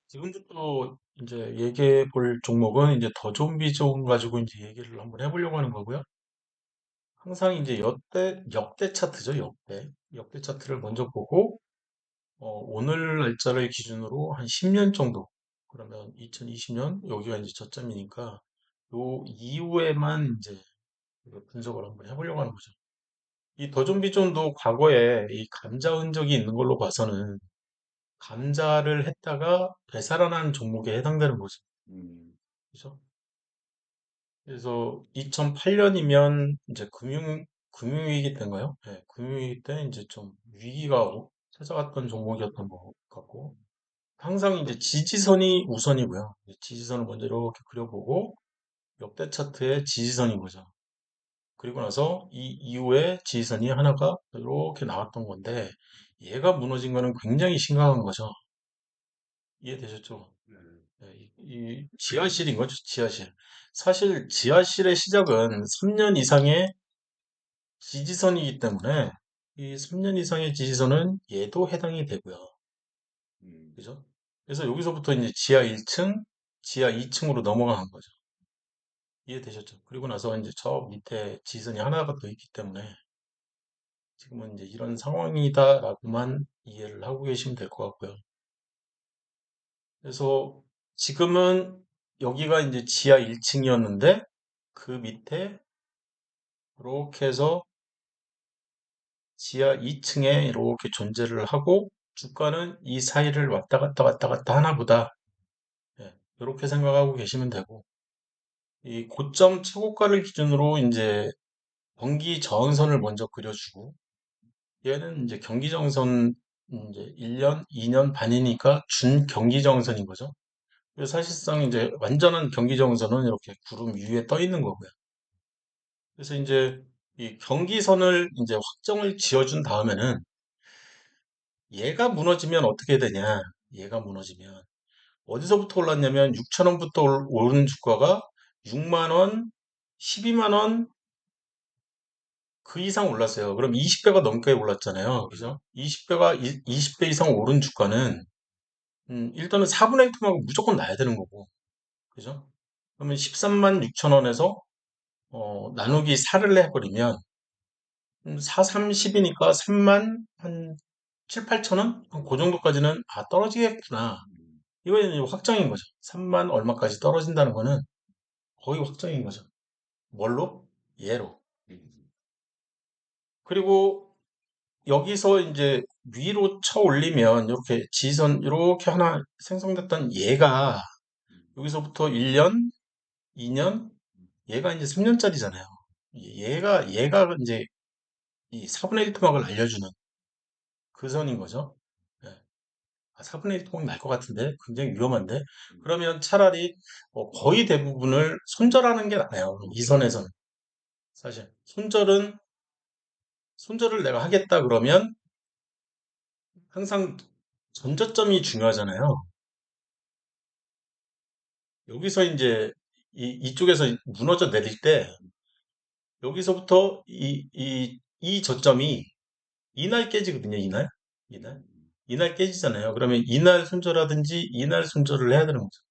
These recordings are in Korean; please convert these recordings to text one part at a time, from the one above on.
지금부터 이제 얘기해 볼 종목은 이제 더 좋은 비전 가지고 이제 얘기를 한번 해보려고 하는 거고요. 항상 이제 역대 차트죠, 역대 차트를 먼저 보고, 오늘 날짜를 기준으로 한 10년 정도, 그러면 2020년, 여기가 이제 저점이니까, 요 이후에만 이제 분석을 한번 해보려고 하는 거죠. 이 더 좋은 비전도 과거에 이 감자 흔적이 있는 걸로 봐서는 감자를 했다가 되살아난 종목에 해당되는 거죠. 그죠? 그래서 2008년이면 이제 금융위기 때인가요? 네, 금융위기 때 이제 좀 위기가 찾아왔던 종목이었던 것 같고, 항상 이제 지지선이 우선이고요. 지지선을 먼저 이렇게 그려보고, 역대 차트의 지지선인 거죠. 그리고 나서 이 이후에 지지선이 하나가 이렇게 나왔던 건데, 얘가 무너진 거는 굉장히 심각한 거죠. 이해되셨죠? 네, 이 지하실인 거죠, 지하실. 사실 지하실의 시작은 3년 이상의 지지선이기 때문에 이 3년 이상의 지지선은 얘도 해당이 되고요. 그죠? 그래서 여기서부터 이제 지하 1층, 지하 2층으로 넘어가는 거죠. 이해되셨죠? 그리고 나서 이제 저 밑에 지지선이 하나가 더 있기 때문에 지금은 이제 이런 상황이다라고만 이해를 하고 계시면 될 것 같고요. 그래서 지금은 여기가 이제 지하 1층이었는데 그 밑에 이렇게 해서 지하 2층에 이렇게 존재를 하고 주가는 이 사이를 왔다 갔다 왔다 갔다 하나 보다. 예, 이렇게 생각하고 계시면 되고 이 고점 최고가를 기준으로 이제 경기 저항선을 먼저 그려주고 얘는 이제 경기 저항선 이제 1년, 2년 반이니까 준 경기 저항선인 거죠. 그래서 사실상 이제 완전한 경기 저항선은 이렇게 구름 위에 떠 있는 거고요. 그래서 이제 이 경기선을 이제 확정을 지어준 다음에는 얘가 무너지면 어떻게 되냐? 얘가 무너지면 어디서부터 올랐냐면 6천 원부터 오른 주가가 6만 원, 12만 원 그 이상 올랐어요. 그럼 20배가 넘게 올랐잖아요. 그죠? 20배가 20배 이상 오른 주가는 일단은 4분의 1 토막을 무조건 나야 되는 거고. 그죠? 그러면 13만 6천 원에서 나누기 4를 해버리면 4, 3, 10이니까 3만 한 7, 8천 원? 그 정도까지는 떨어지겠구나. 이거는 확정인 거죠. 3만 얼마까지 떨어진다는 거는 거의 확정인 거죠. 뭘로? 얘로. 그리고 여기서 이제 위로 쳐 올리면 이렇게 지선 이렇게 하나 생성됐던 얘가 여기서부터 1년, 2년, 얘가 이제 3년짜리잖아요. 얘가 이제 이 4분의 1 토막을 알려주는 그 선인 거죠. 예. 4분의 1 토막 날 것 같은데 굉장히 위험한데 그러면 차라리 거의 대부분을 손절하는 게 나아요. 이 선에서는 사실 손절을 내가 하겠다 그러면 항상 전저점이 중요하잖아요. 여기서 이제 이쪽에서 무너져 내릴 때 여기서부터 이 저점이 이날 깨지거든요. 이날 이날 깨지잖아요. 그러면 이날 손절하든지 이날 손절을 해야 되는 거죠.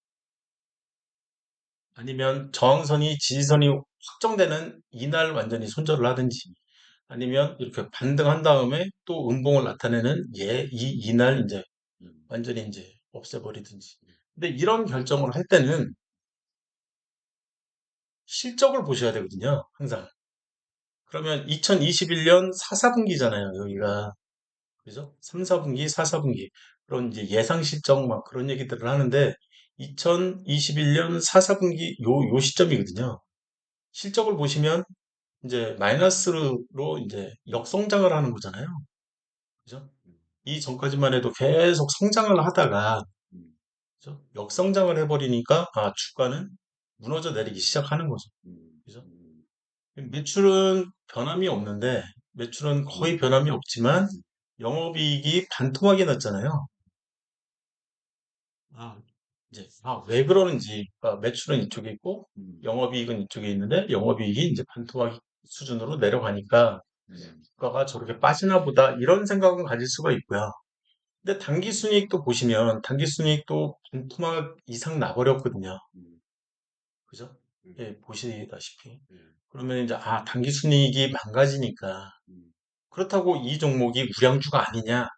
아니면 저항선이 지지선이 확정되는 이날 완전히 손절을 하든지 아니면 이렇게 반등한 다음에 또 음봉을 나타내는 이날 이제 완전히 이제 없애버리든지. 근데 이런 결정을 할 때는 실적을 보셔야 되거든요. 항상. 그러면 2021년 4, 4분기잖아요. 여기가. 그죠? 3, 4분기, 4, 4분기. 그런 이제 예상 실적 막 그런 얘기들을 하는데 2021년 4, 4분기 요 시점이거든요. 실적을 보시면 이제 마이너스로 이제 역성장을 하는 거잖아요. 그죠? 이 전까지만 해도 계속 성장을 하다가 그죠? 역성장을 해버리니까 주가는 무너져 내리기 시작하는 거죠. 그죠? 매출은 변함이 없는데 매출은 거의 변함이 없지만 영업이익이 반토막이 났잖아요. 아, 이제 왜 그러는지 매출은 이쪽에 있고 영업이익은 이쪽에 있는데 영업이익이 이제 반토막 수준으로 내려가니까 주가가 저렇게 빠지나 보다 이런 생각은 가질 수가 있고요. 근데 단기 순이익도 보시면 단기 순이익도 반토막 이상 나버렸거든요. 그죠? 예, 보시다시피. 그러면 이제 단기 순이익이 망가지니까 그렇다고 이 종목이 우량주가 아니냐?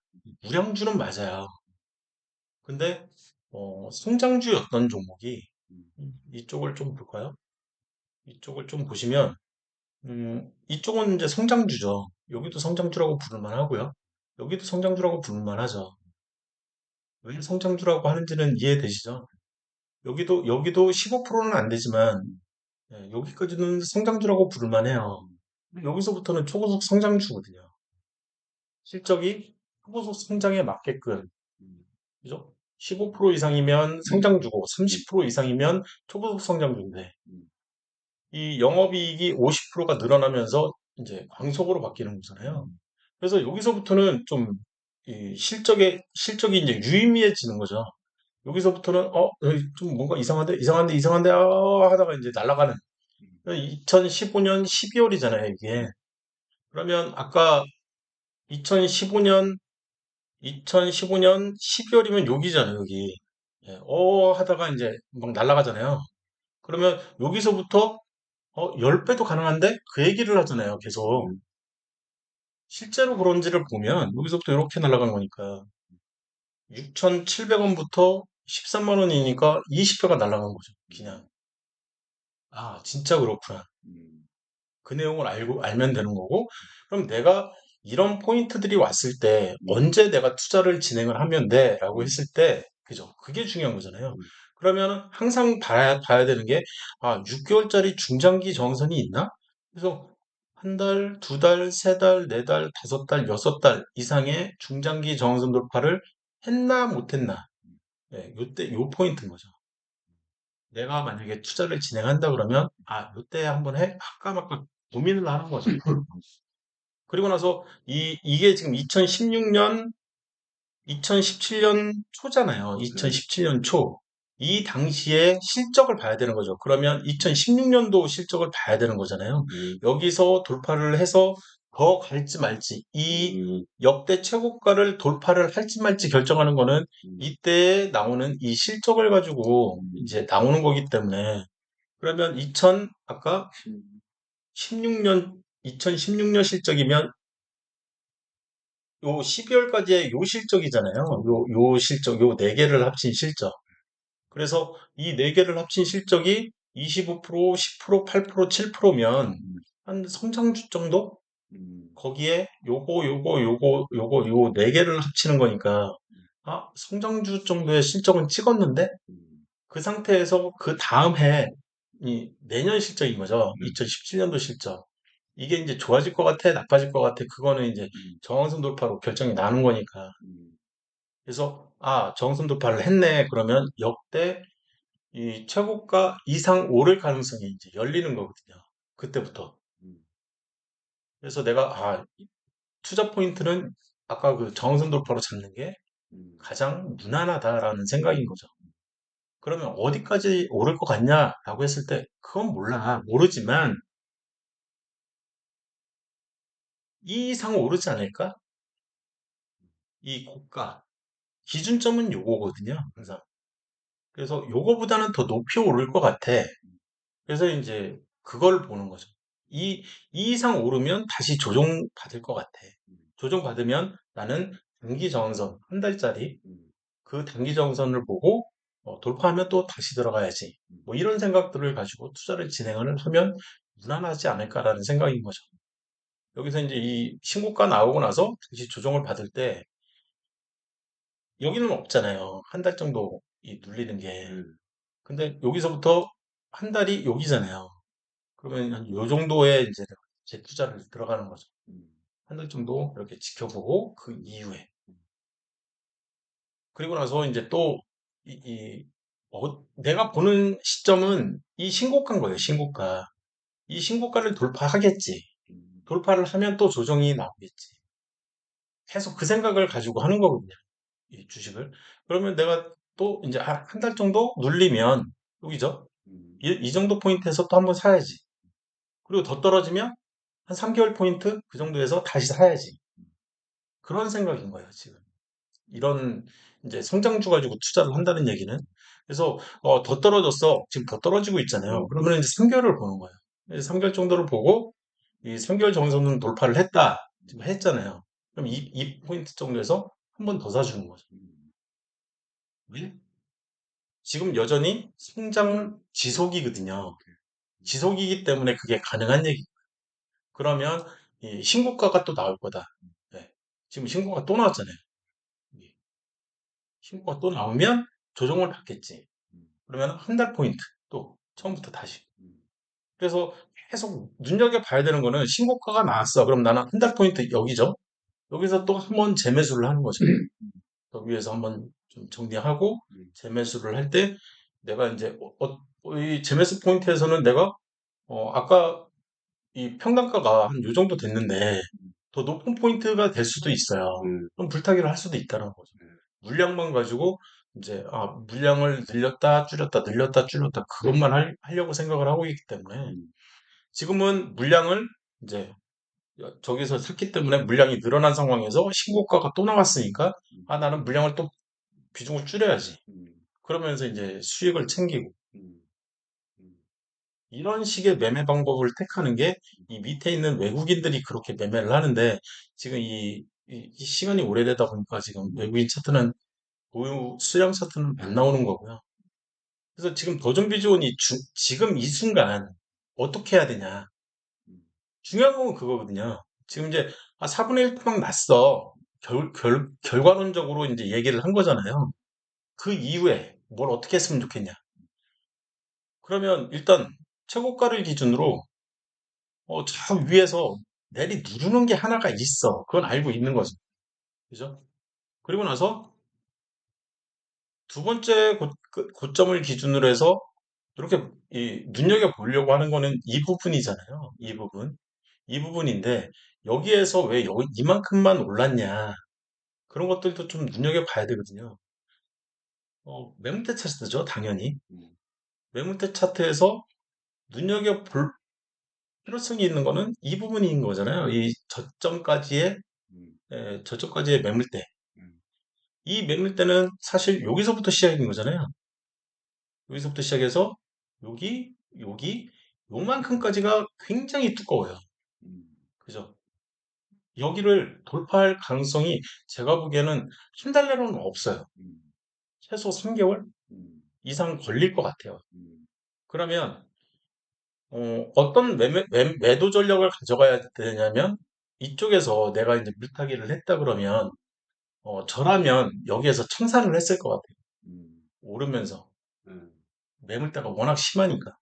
우량주는 맞아요. 근데 성장주였던 종목이 이쪽을 좀 볼까요? 이쪽을 좀 보시면 이쪽은 이제 성장주죠. 여기도 성장주라고 부를 만하고요. 여기도 성장주라고 부를 만하죠. 왜 성장주라고 하는지는 이해되시죠? 여기도 15%는 안 되지만 여기까지는 성장주라고 부를 만해요. 여기서부터는 초고속 성장주거든요. 실적이 초고속 성장에 맞게끔, 그죠? 15% 이상이면 성장주고 30% 이상이면 초고속 성장주인데 이 영업이익이 50%가 늘어나면서 이제 광속으로 바뀌는 거잖아요. 그래서 여기서부터는 좀 이 실적이 이제 유의미해지는 거죠. 여기서부터는 여기 좀 뭔가 이상한데 이상한데 이상한데 하다가 이제 날아가는 2015년 12월이잖아요, 이게. 그러면 아까 2015년 2015년 12월이면 여기잖아요, 여기. 예, 하다가 이제 막 날아가잖아요. 그러면 여기서부터 10배도 가능한데 그 얘기를 하잖아요, 계속. 실제로 그런지를 보면 여기서부터 이렇게 날아가는 거니까 6,700원부터 13만 원이니까 20배가 날아간 거죠, 그냥. 진짜 그렇구나. 그 내용을 알면 되는 거고, 그럼 내가 이런 포인트들이 왔을 때 언제 내가 투자를 진행을 하면 돼? 라고 했을 때, 그죠? 그게 중요한 거잖아요. 그러면 항상 봐야 되는 게, 6개월짜리 중장기 정선이 있나? 그래서 한 달, 두 달, 세 달, 네 달, 다섯 달, 여섯 달 이상의 중장기 정선 돌파를 했나, 못했나? 요때, 요 포인트인 거죠. 내가 만약에 투자를 진행한다 그러면 요때 한번 할까 말까 고민을 하는 거죠. 그리고 나서 이게 지금 2017년 초잖아요. 2017년 초. 이 당시에 실적을 봐야 되는 거죠. 그러면 2016년도 실적을 봐야 되는 거잖아요. 여기서 돌파를 해서 더 갈지 말지, 이 역대 최고가를 돌파를 할지 말지 결정하는 거는 이때 나오는 이 실적을 가지고 이제 나오는 거기 때문에 그러면 아까 16년, 2016년 실적이면 요 12월까지의 요 실적이잖아요. 요 실적, 요 네 개를 합친 실적. 그래서 이 네 개를 합친 실적이 25%, 10%, 8%, 7%면 한 성장주 정도? 거기에 요 네 개를 합치는 거니까 성장주 정도의 실적은 찍었는데 그 상태에서 그 다음 해, 내년 실적인 거죠. 2017년도 실적. 이게 이제 좋아질 것 같아, 나빠질 것 같아. 그거는 이제 정황선 돌파로 결정이 나는 거니까. 그래서, 정황선 돌파를 했네. 그러면 역대 이 최고가 이상 오를 가능성이 이제 열리는 거거든요. 그때부터. 그래서 내가, 투자 포인트는 아까 그 정황선 돌파로 잡는 게 가장 무난하다라는 생각인 거죠. 그러면 어디까지 오를 것 같냐라고 했을 때, 그건 몰라. 모르지만, 이 이상 오르지 않을까? 이 고가. 기준점은 요거거든요, 항상. 그래서 요거보다는 더 높이 오를 것 같아. 그래서 이제 그걸 보는 거죠. 이 이상 오르면 다시 조정받을 것 같아. 조정받으면 나는 단기 저항선, 한 달짜리 그 단기 저항선을 보고 돌파하면 또 다시 들어가야지. 뭐 이런 생각들을 가지고 투자를 진행을 하면 무난하지 않을까라는 생각인 거죠. 여기서 이제 이 신고가 나오고 나서 다시 조정을 받을 때 여기는 없잖아요. 한 달 정도 눌리는 게. 근데 여기서부터 한 달이 여기잖아요. 그러면 한 요 정도의 이제 재투자를 들어가는 거죠. 한 달 정도 이렇게 지켜보고 그 이후에. 그리고 나서 이제 또 내가 보는 시점은 이 신고가인 거예요. 신고가. 이 신고가를 돌파하겠지. 돌파를 하면 또 조정이 나오겠지. 계속 그 생각을 가지고 하는 거거든요. 이 주식을. 그러면 내가 또 이제 한 달 정도 눌리면 여기죠. 이 정도 포인트에서 또 한번 사야지. 그리고 더 떨어지면 한 3개월 포인트 그 정도에서 다시 사야지. 그런 생각인 거예요, 지금. 이런 이제 성장주 가지고 투자를 한다는 얘기는. 그래서 더 떨어졌어. 지금 더 떨어지고 있잖아요. 그러면 이제 3개월을 보는 거예요. 3개월 정도를 보고 이 3개월 정도는 돌파를 했다. 지금 했잖아요. 그럼 이 포인트 정도에서 한 번 더 사주는 거죠. 왜? 지금 여전히 성장 지속이거든요. 지속이기 때문에 그게 가능한 얘기. 그러면 이 신고가가 또 나올 거다. 네. 지금 신고가 또 나왔잖아요. 예. 신고가 또 나오면 조정을 받겠지. 그러면 한 달 포인트 또 처음부터 다시. 그래서 계속 눈여겨봐야 되는 거는 신고가가 나왔어. 그럼 나는 한 달 포인트 여기죠. 여기서 또 한 번 재매수를 하는 거죠. 더 위에서 한번 좀 정리하고 재매수를 할 때 내가 이제 이 재매수 포인트에서는 내가 아까 이 평단가가 한 요 정도 됐는데 더 높은 포인트가 될 수도 있어요. 그럼 불타기를 할 수도 있다는 거죠. 물량만 가지고 이제 물량을 늘렸다 줄였다 늘렸다 줄였다 그것만 하려고 생각을 하고 있기 때문에 지금은 물량을 이제 저기서 샀기 때문에 물량이 늘어난 상황에서 신고가가 또 나왔으니까 나는 물량을 또 비중을 줄여야지. 그러면서 이제 수익을 챙기고 이런 식의 매매 방법을 택하는 게 이 밑에 있는 외국인들이 그렇게 매매를 하는데 지금 이 시간이 오래되다 보니까 지금 외국인 차트는 보유 수량 차트는 안 나오는 거고요. 그래서 지금 도전비즈원이 지금 이 순간 어떻게 해야 되냐. 중요한 건 그거거든요. 지금 이제 4분의 1 토막 났어. 결과론적으로 이제 얘기를 한 거잖아요. 그 이후에 뭘 어떻게 했으면 좋겠냐. 그러면 일단 최고가를 기준으로 저 위에서 내리 누르는 게 하나가 있어. 그건 알고 있는 거죠. 그죠? 그리고 나서 두 번째 고점을 기준으로 해서 이렇게 눈여겨 보려고 하는 거는 이 부분이잖아요. 이 부분. 이 부분인데 여기에서 왜 여기 이만큼만 올랐냐. 그런 것들도 좀 눈여겨 봐야 되거든요. 매물대 차트죠, 당연히. 매물대 차트에서 눈여겨 볼 필요성이 있는 거는 이 부분인 거잖아요. 이 저점까지의 매물대. 이 매물대는 사실 여기서부터 시작인 거잖아요. 여기서부터 시작해서 여기, 요만큼까지가 굉장히 두꺼워요. 그죠? 여기를 돌파할 가능성이 제가 보기에는 한 달 내로는 없어요. 최소 3개월 이상 걸릴 것 같아요. 그러면 어떤 매도 전략을 가져가야 되냐면 이쪽에서 내가 이제 물타기를 했다 그러면 저라면 여기에서 청산을 했을 것 같아요. 오르면서 매물대가 워낙 심하니까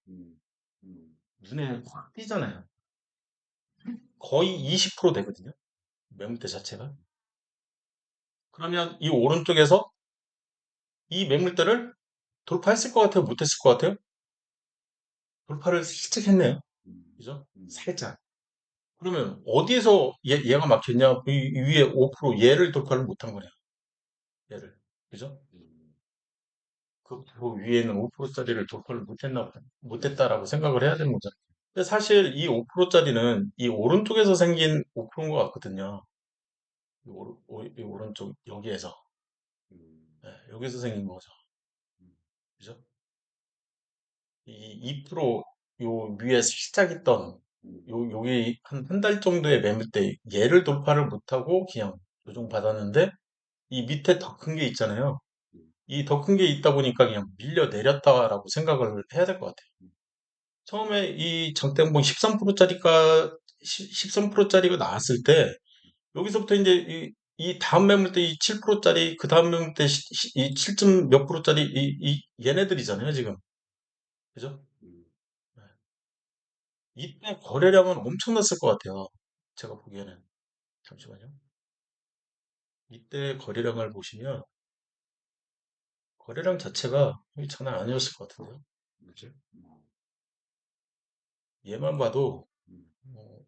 눈에 확 띄잖아요. 거의 20% 되거든요. 매물대 자체가. 그러면 이 오른쪽에서 이 매물대를 돌파했을 것 같아요? 못했을 것 같아요? 돌파를 살짝 했네요. 그죠? 살짝. 그러면 어디에서 얘가 막혔냐? 이 위에 5% 얘를 돌파를 못한 거냐? 얘를. 그죠? 그 바로 위에 있는 5%짜리를 돌파를 못했다라고 생각을 해야 되는 거죠. 근데 사실 이 5%짜리는 이 오른쪽에서 생긴 5%인 것 같거든요. 이 오른쪽 여기에서. 네, 여기서 생긴 거죠. 그죠? 이 2%, 요 위에 살짝 있던 여기 한 달 정도의 매물대 얘를 돌파를 못하고 그냥 조정받았는데 이 밑에 더 큰 게 있잖아요. 이 더 큰 게 있다 보니까 그냥 밀려 내렸다라고 생각을 해야 될 것 같아요. 처음에 이 장대음봉 13%짜리가 13%짜리가 나왔을 때 여기서부터 이제 이 다음 매물대 이 7%짜리 그 다음 매물대 이 7점 몇 프로짜리 얘네들이잖아요 지금. 그죠? 네. 이때 거래량은 엄청났을 것 같아요. 제가 보기에는. 잠시만요. 이때 거래량을 보시면 거래량 자체가 장난 아니었을 것 같은데요. 그죠? 얘만 봐도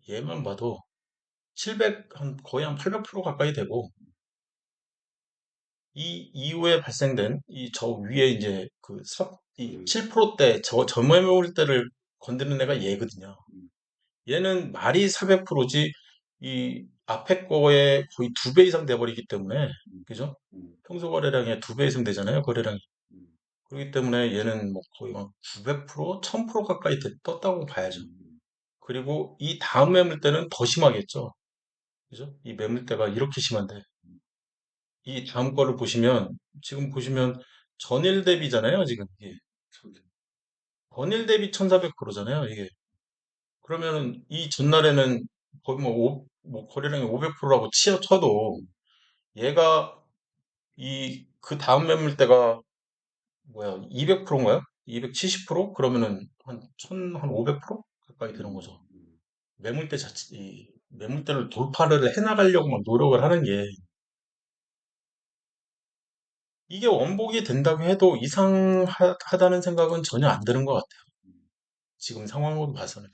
얘만 봐도 700, 거의 한 800% 가까이 되고 이 이후에 발생된 이 저 위에 이제 이 7%대 저 매물 대를 건드는 애가 얘거든요. 얘는 말이 400%지 이 앞에 거에 거의 2배 이상 돼버리기 때문에, 그죠? 평소 거래량의 2배 이상 되잖아요, 거래량이. 그렇기 때문에 얘는 뭐 거의 막 900%, 1000% 가까이 떴다고 봐야죠. 그리고 이 다음 매물대는 더 심하겠죠. 그죠? 이 매물대가 이렇게 심한데, 이 다음 거를 보시면, 지금 보시면 전일 대비잖아요, 지금 이게. 전일 대비 1400%잖아요, 이게. 그러면은 이 전날에는 거의 뭐 거래량이 500%라고 쳐도 얘가 그 다음 매물대가 뭐야, 200%인가요? 270%? 그러면은 한 500% 가까이 되는 거죠. 매물대 자체, 이 매물대를 돌파를 해나가려고 막 노력을 하는 게 이게 원복이 된다고 해도 이상하다는 생각은 전혀 안 드는 것 같아요. 지금 상황으로 봐서는.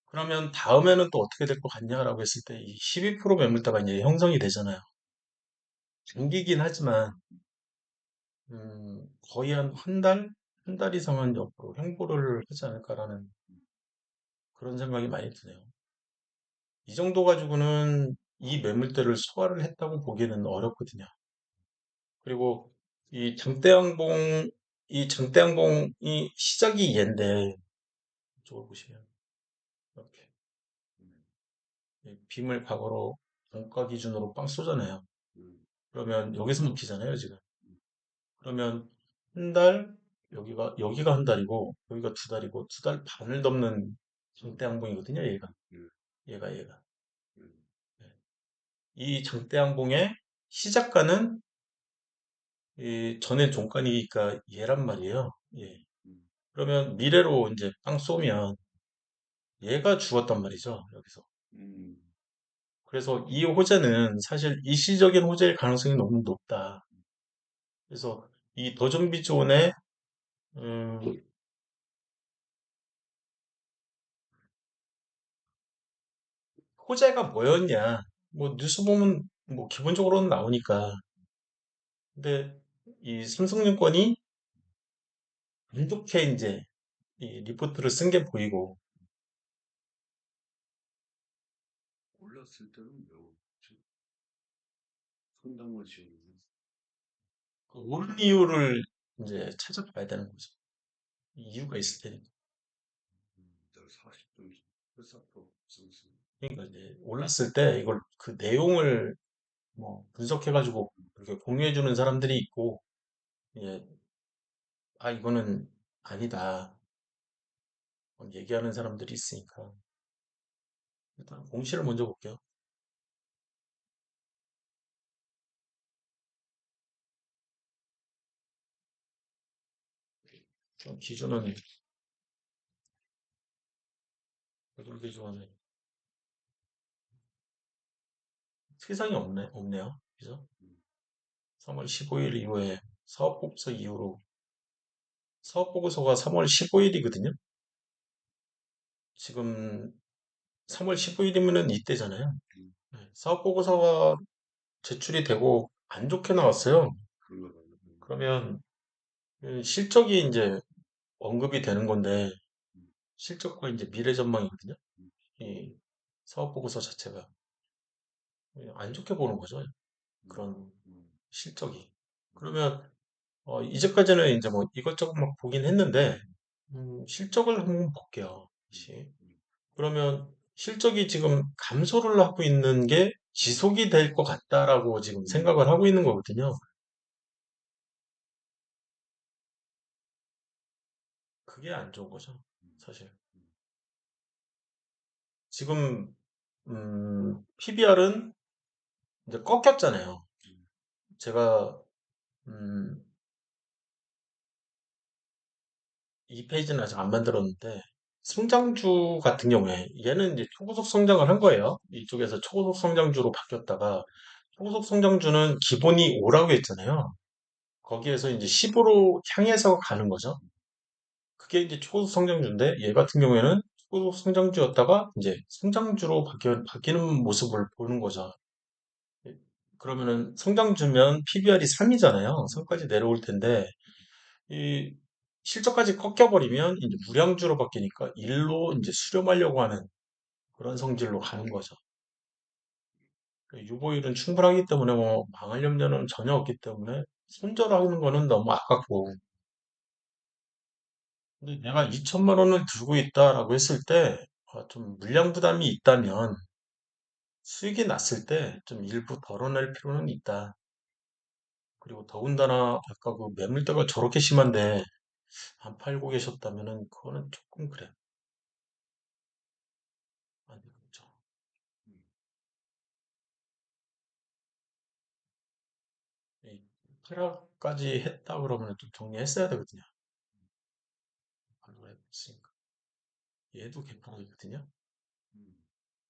그러면 다음에는 또 어떻게 될 것 같냐라고 했을 때 이 12% 매물대가 이제 형성이 되잖아요. 장기긴 하지만 거의 한 달 이상은 옆으로 횡보를 하지 않을까라는 그런 생각이 많이 드네요. 이 정도 가지고는 이 매물대를 소화를 했다고 보기에는 어렵거든요. 그리고 이 장대양봉, 이 장대양봉이 시작이 얘인데, 이쪽을 보시면, 이렇게. 이 빔을 과거로 종가 기준으로 빵 쏘잖아요. 그러면 여기서 먹히잖아요, 지금. 그러면 한 달, 여기가 한 달이고, 여기가 2달이고, 2달 반을 넘는 장대양봉이거든요, 얘가. 얘가. 네. 이 장대양봉의 시작가는 이 전에 종간이니까 얘란 말이에요. 예. 그러면 미래로 이제 빵 쏘면 얘가 죽었단 말이죠. 여기서. 그래서 이 호재는 사실 일시적인 호재일 가능성이 너무 높다. 그래서 이 더존비 존의 음, 호재가 뭐였냐? 뭐 뉴스 보면 뭐 기본적으로는 나오니까. 근데 이 삼성증권이 안 좋게 이제 이 리포트를 쓴 게 보이고 그 오른 이유를 이제 찾아봐야 되는 거죠. 이유가 있을 테니까. 그러니까 이제 올랐을 때 이걸 그 내용을 뭐 분석해가지고 이렇게 공유해주는 사람들이 있고, 예, 아, 이거는 아니다. 뭐 얘기하는 사람들이 있으니까. 일단 공시를 먼저 볼게요. 기준은 어떤 기준은 세상이 없네요. 그죠? 3월 15일 이후에 사업보고서 이후로 사업보고서가 3월 15일이거든요. 지금 3월 15일이면은 이때잖아요. 네, 사업보고서가 제출이 되고 안 좋게 나왔어요. 그러면 실적이 이제 언급이 되는 건데 실적과 이제 미래 전망이거든요. 이 사업 보고서 자체가 안 좋게 보는 거죠. 그런 실적이. 그러면 이제까지는 이제 뭐 이것저것 막 보긴 했는데 실적을 한번 볼게요. 다시. 그러면 실적이 지금 감소를 하고 있는 게 지속이 될 것 같다라고 지금 생각을 하고 있는 거거든요. 그게 안 좋은 거죠. 사실. 지금 PBR은 이제 꺾였잖아요. 제가 음, 이 페이지는 아직 안 만들었는데 성장주 같은 경우에 얘는 이제 초고속 성장을 한 거예요. 이쪽에서 초고속 성장주로 바뀌었다가 초고속 성장주는 기본이 5라고 했잖아요. 거기에서 이제 10으로 향해서 가는 거죠. 그게 이제 초고속 성장주인데 얘 같은 경우에는 초고속 성장주였다가 이제 성장주로 바뀌는 모습을 보는 거죠. 그러면은 성장주면 PBR이 3이잖아요. 3까지 내려올 텐데 이 실적까지 꺾여버리면 이제 무량주로 바뀌니까 일로 이제 수렴하려고 하는 그런 성질로 가는 거죠. 유보율은 충분하기 때문에 뭐 망할 염려는 전혀 없기 때문에 손절하는 거는 너무 아깝고. 근데 내가 2천만 원을 들고 있다라고 했을 때, 좀 물량 부담이 있다면 수익이 났을 때 좀 일부 덜어낼 필요는 있다. 그리고 더군다나 아까 그 매물대가 저렇게 심한데 안 팔고 계셨다면은 그거는 조금 그래. 안 되겠죠. 음. 이 하락까지 했다 그러면 좀 정리했어야 되거든요. 팔로 했으니까. 얘도 개파락이거든요.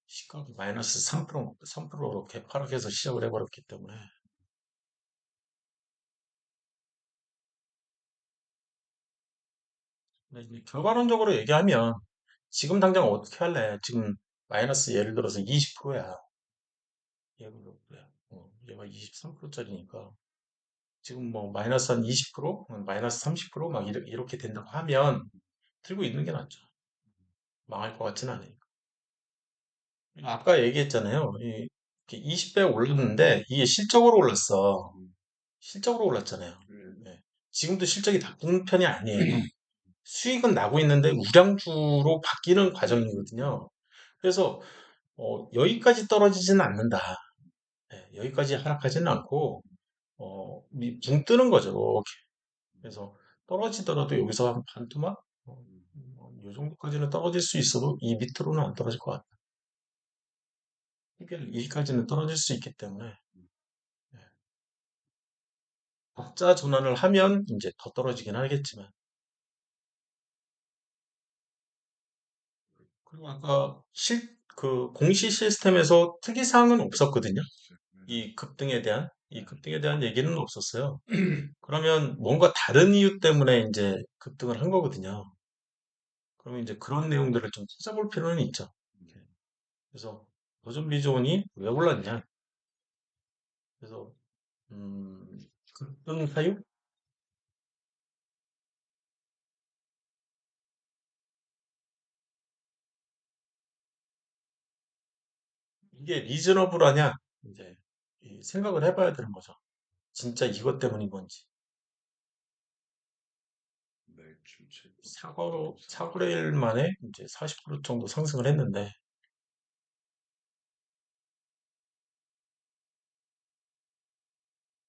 시가가 마이너스 3%로 개파락해서 시작을 해버렸기 때문에. 근데 이제 결과론적으로 얘기하면 지금 당장 어떻게 할래? 지금 마이너스 예를 들어서 20%야. 얘가 몇 프로야? 얘가 23%짜리니까. 지금 뭐 마이너스 한 20%, 마이너스 30%막 이렇게 된다고 하면 들고 있는 게 낫죠. 망할 것 같지는 않으니까. 아까 얘기했잖아요. 20배 올랐는데 이게 실적으로 올랐어. 실적으로 올랐잖아요. 네. 지금도 실적이 나쁜 편이 아니에요. 수익은 나고 있는데 우량주로 바뀌는 과정이거든요. 그래서 여기까지 떨어지지는 않는다. 네, 여기까지 하락하지는 않고 붕 뜨는 거죠. 이렇게. 그래서 떨어지더라도 여기서 한 반토막 요 정도까지는 떨어질 수 있어도 이 밑으로는 안 떨어질 것 같아요. 여기까지는 떨어질 수 있기 때문에 네. 박자 전환을 하면 이제 더 떨어지긴 하겠지만 그리고 아까 그 공시 시스템에서 특이사항은 없었거든요. 이 급등에 대한 얘기는 없었어요. 그러면 뭔가 다른 이유 때문에 이제 급등을 한 거거든요. 그러면 이제 그런 내용들을 좀 찾아볼 필요는 있죠. 그래서 노점 비존이 왜 올랐냐? 그래서 급등 사유? 이게 리즈너블하냐? 이제 이 생각을 해봐야 되는 거죠. 진짜 이것 때문인 건지. 사거래일 만에 이제 40% 정도 상승을 했는데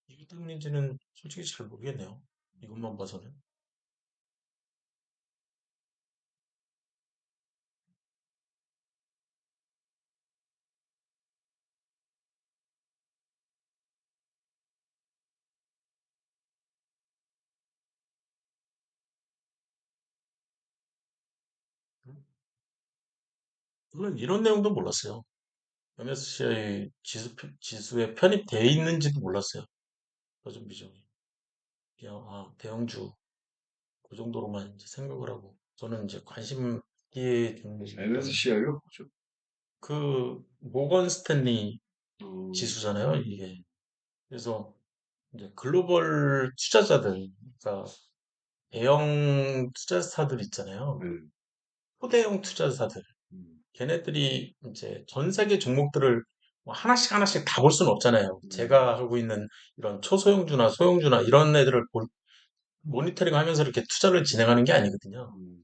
이것 때문인지는 솔직히 잘 모르겠네요. 이것만 봐서는. 물론 이런 내용도 몰랐어요. MSCI 지수에 편입되어 있는지도 몰랐어요. 요즘 비중이. 그냥, 대형주, 그 정도로만 이제 생각을 하고. 저는 이제 관심 있게 좀 MSCI가 뭐죠? 그, 모건 스탠리 지수잖아요, 이게. 그래서 이제 글로벌 투자자들, 그러니까 대형 투자사들 있잖아요. 네. 초대형 투자사들. 음, 걔네들이 이제 전 세계 종목들을 뭐 하나씩 하나씩 다 볼 수는 없잖아요. 제가 하고 있는 이런 초소형주나 소형주나 이런 애들을 모니터링 하면서 이렇게 투자를 진행하는 게 아니거든요. 음,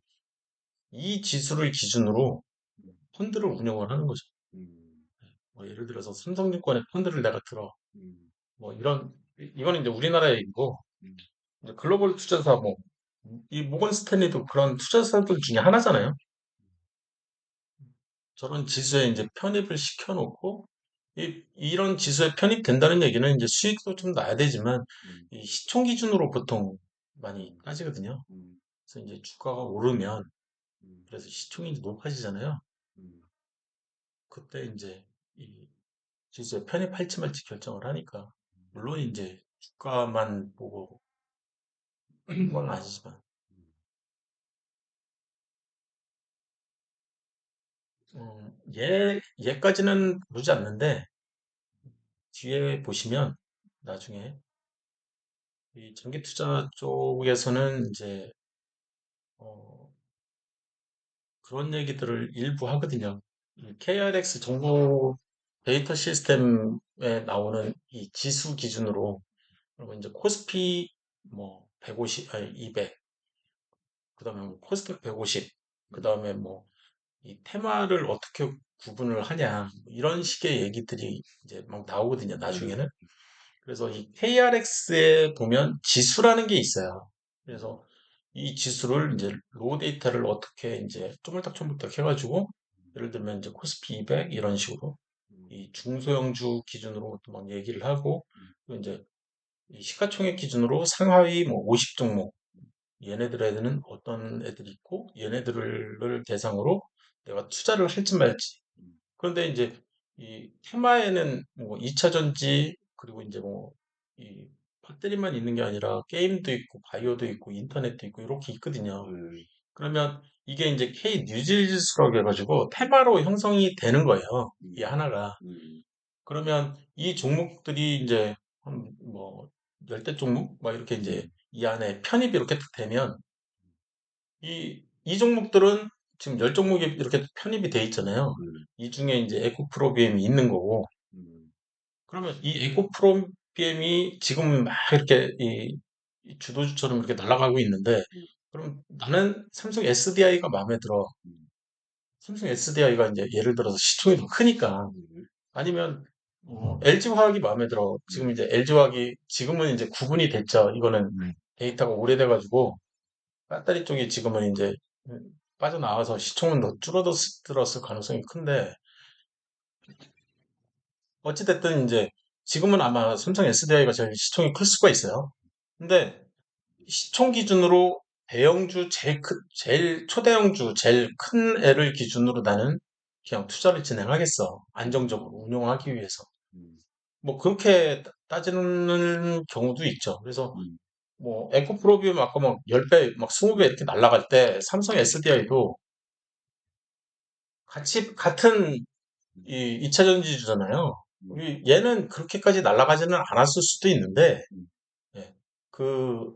이 지수를 기준으로 음, 펀드를 운영을 하는 거죠. 음, 뭐 예를 들어서 삼성증권의 펀드를 내가 들어. 음, 뭐 이거는 이제 우리나라의 얘기고, 음, 이제 글로벌 투자사 뭐, 이 모건 스탠리도 그런 투자사들 중에 하나잖아요. 저런 지수에 이제 편입을 시켜놓고 이런 지수에 편입된다는 얘기는 이제 수익도 좀 나야 되지만 음, 이 시총 기준으로 보통 많이 따지거든요. 음, 그래서 이제 주가가 오르면 음, 그래서 시총이 이제 높아지잖아요. 음, 그때 이제 이 지수에 편입할지 말지 결정을 하니까 물론 이제 주가만 보고 건 아니지만 얘까지는 보지 않는데 뒤에 보시면 나중에 이 전기 투자 쪽에서는 이제 어, 그런 얘기들을 일부 하거든요. 이 KRX 정보 데이터 시스템에 나오는 이 지수 기준으로, 그리고 이제 코스피 뭐 150, 아니 200, 그다음에 뭐 코스닥 150, 그다음에 뭐 이 테마를 어떻게 구분을 하냐, 이런 식의 얘기들이 이제 막 나오거든요, 나중에는. 그래서 이 KRX에 보면 지수라는 게 있어요. 그래서 이 지수를 이제 로 데이터를 어떻게 이제 쪼물딱쪼물딱 해가지고, 예를 들면 이제 코스피 200 이런 식으로 이 중소형주 기준으로 또 막 얘기를 하고, 또 이제 이 시가총액 기준으로 상하위 뭐 50 종목, 얘네들에는 어떤 애들이 있고, 얘네들을 대상으로 내가 투자를 할지 말지. 그런데 이제 이 테마에는 뭐 2차 전지, 그리고 이제 뭐 이 배터리만 있는 게 아니라 게임도 있고 바이오도 있고 인터넷도 있고 이렇게 있거든요. 그러면 이게 이제 K 뉴질지수라고 해가지고 테마로 형성이 되는 거예요. 이 하나가. 그러면 이 종목들이 이제 한 뭐 열대 종목 막 이렇게 이제 이 안에 편입이 이렇게 딱 되면, 이 종목들은 지금 열 종목이 이렇게 편입이 돼 있잖아요. 이 중에 이제 에코프로비엠이 있는 거고, 그러면 이 에코프로비엠이 지금 막 이렇게 이 주도주처럼 이렇게 날아가고 있는데, 그럼 나는 삼성 SDI가 마음에 들어. 삼성 SDI가 이제 예를 들어서 시총이 더 크니까. 아니면 LG화학이 마음에 들어. 지금 이제 LG화학이 지금은 이제 구분이 됐죠. 이거는 데이터가 오래돼가지고 배터리 쪽이 지금은 이제 음, 빠져나와서 시총은 더 줄어들었을 가능성이 큰데, 어찌됐든 이제 지금은 아마 삼성 SDI가 제일 시총이 클 수가 있어요. 근데 시총 기준으로 대형주 제일 초대형주 제일 큰 애를 기준으로 나는 그냥 투자를 진행하겠어. 안정적으로 운용하기 위해서. 뭐 그렇게 따지는 경우도 있죠. 그래서 뭐 에코프로비움 아까 막 10배, 막 20배 이렇게 날아갈 때 삼성 SDI도 같은 이 2차 전지주잖아요. 얘는 그렇게까지 날아가지는 않았을 수도 있는데, 예, 그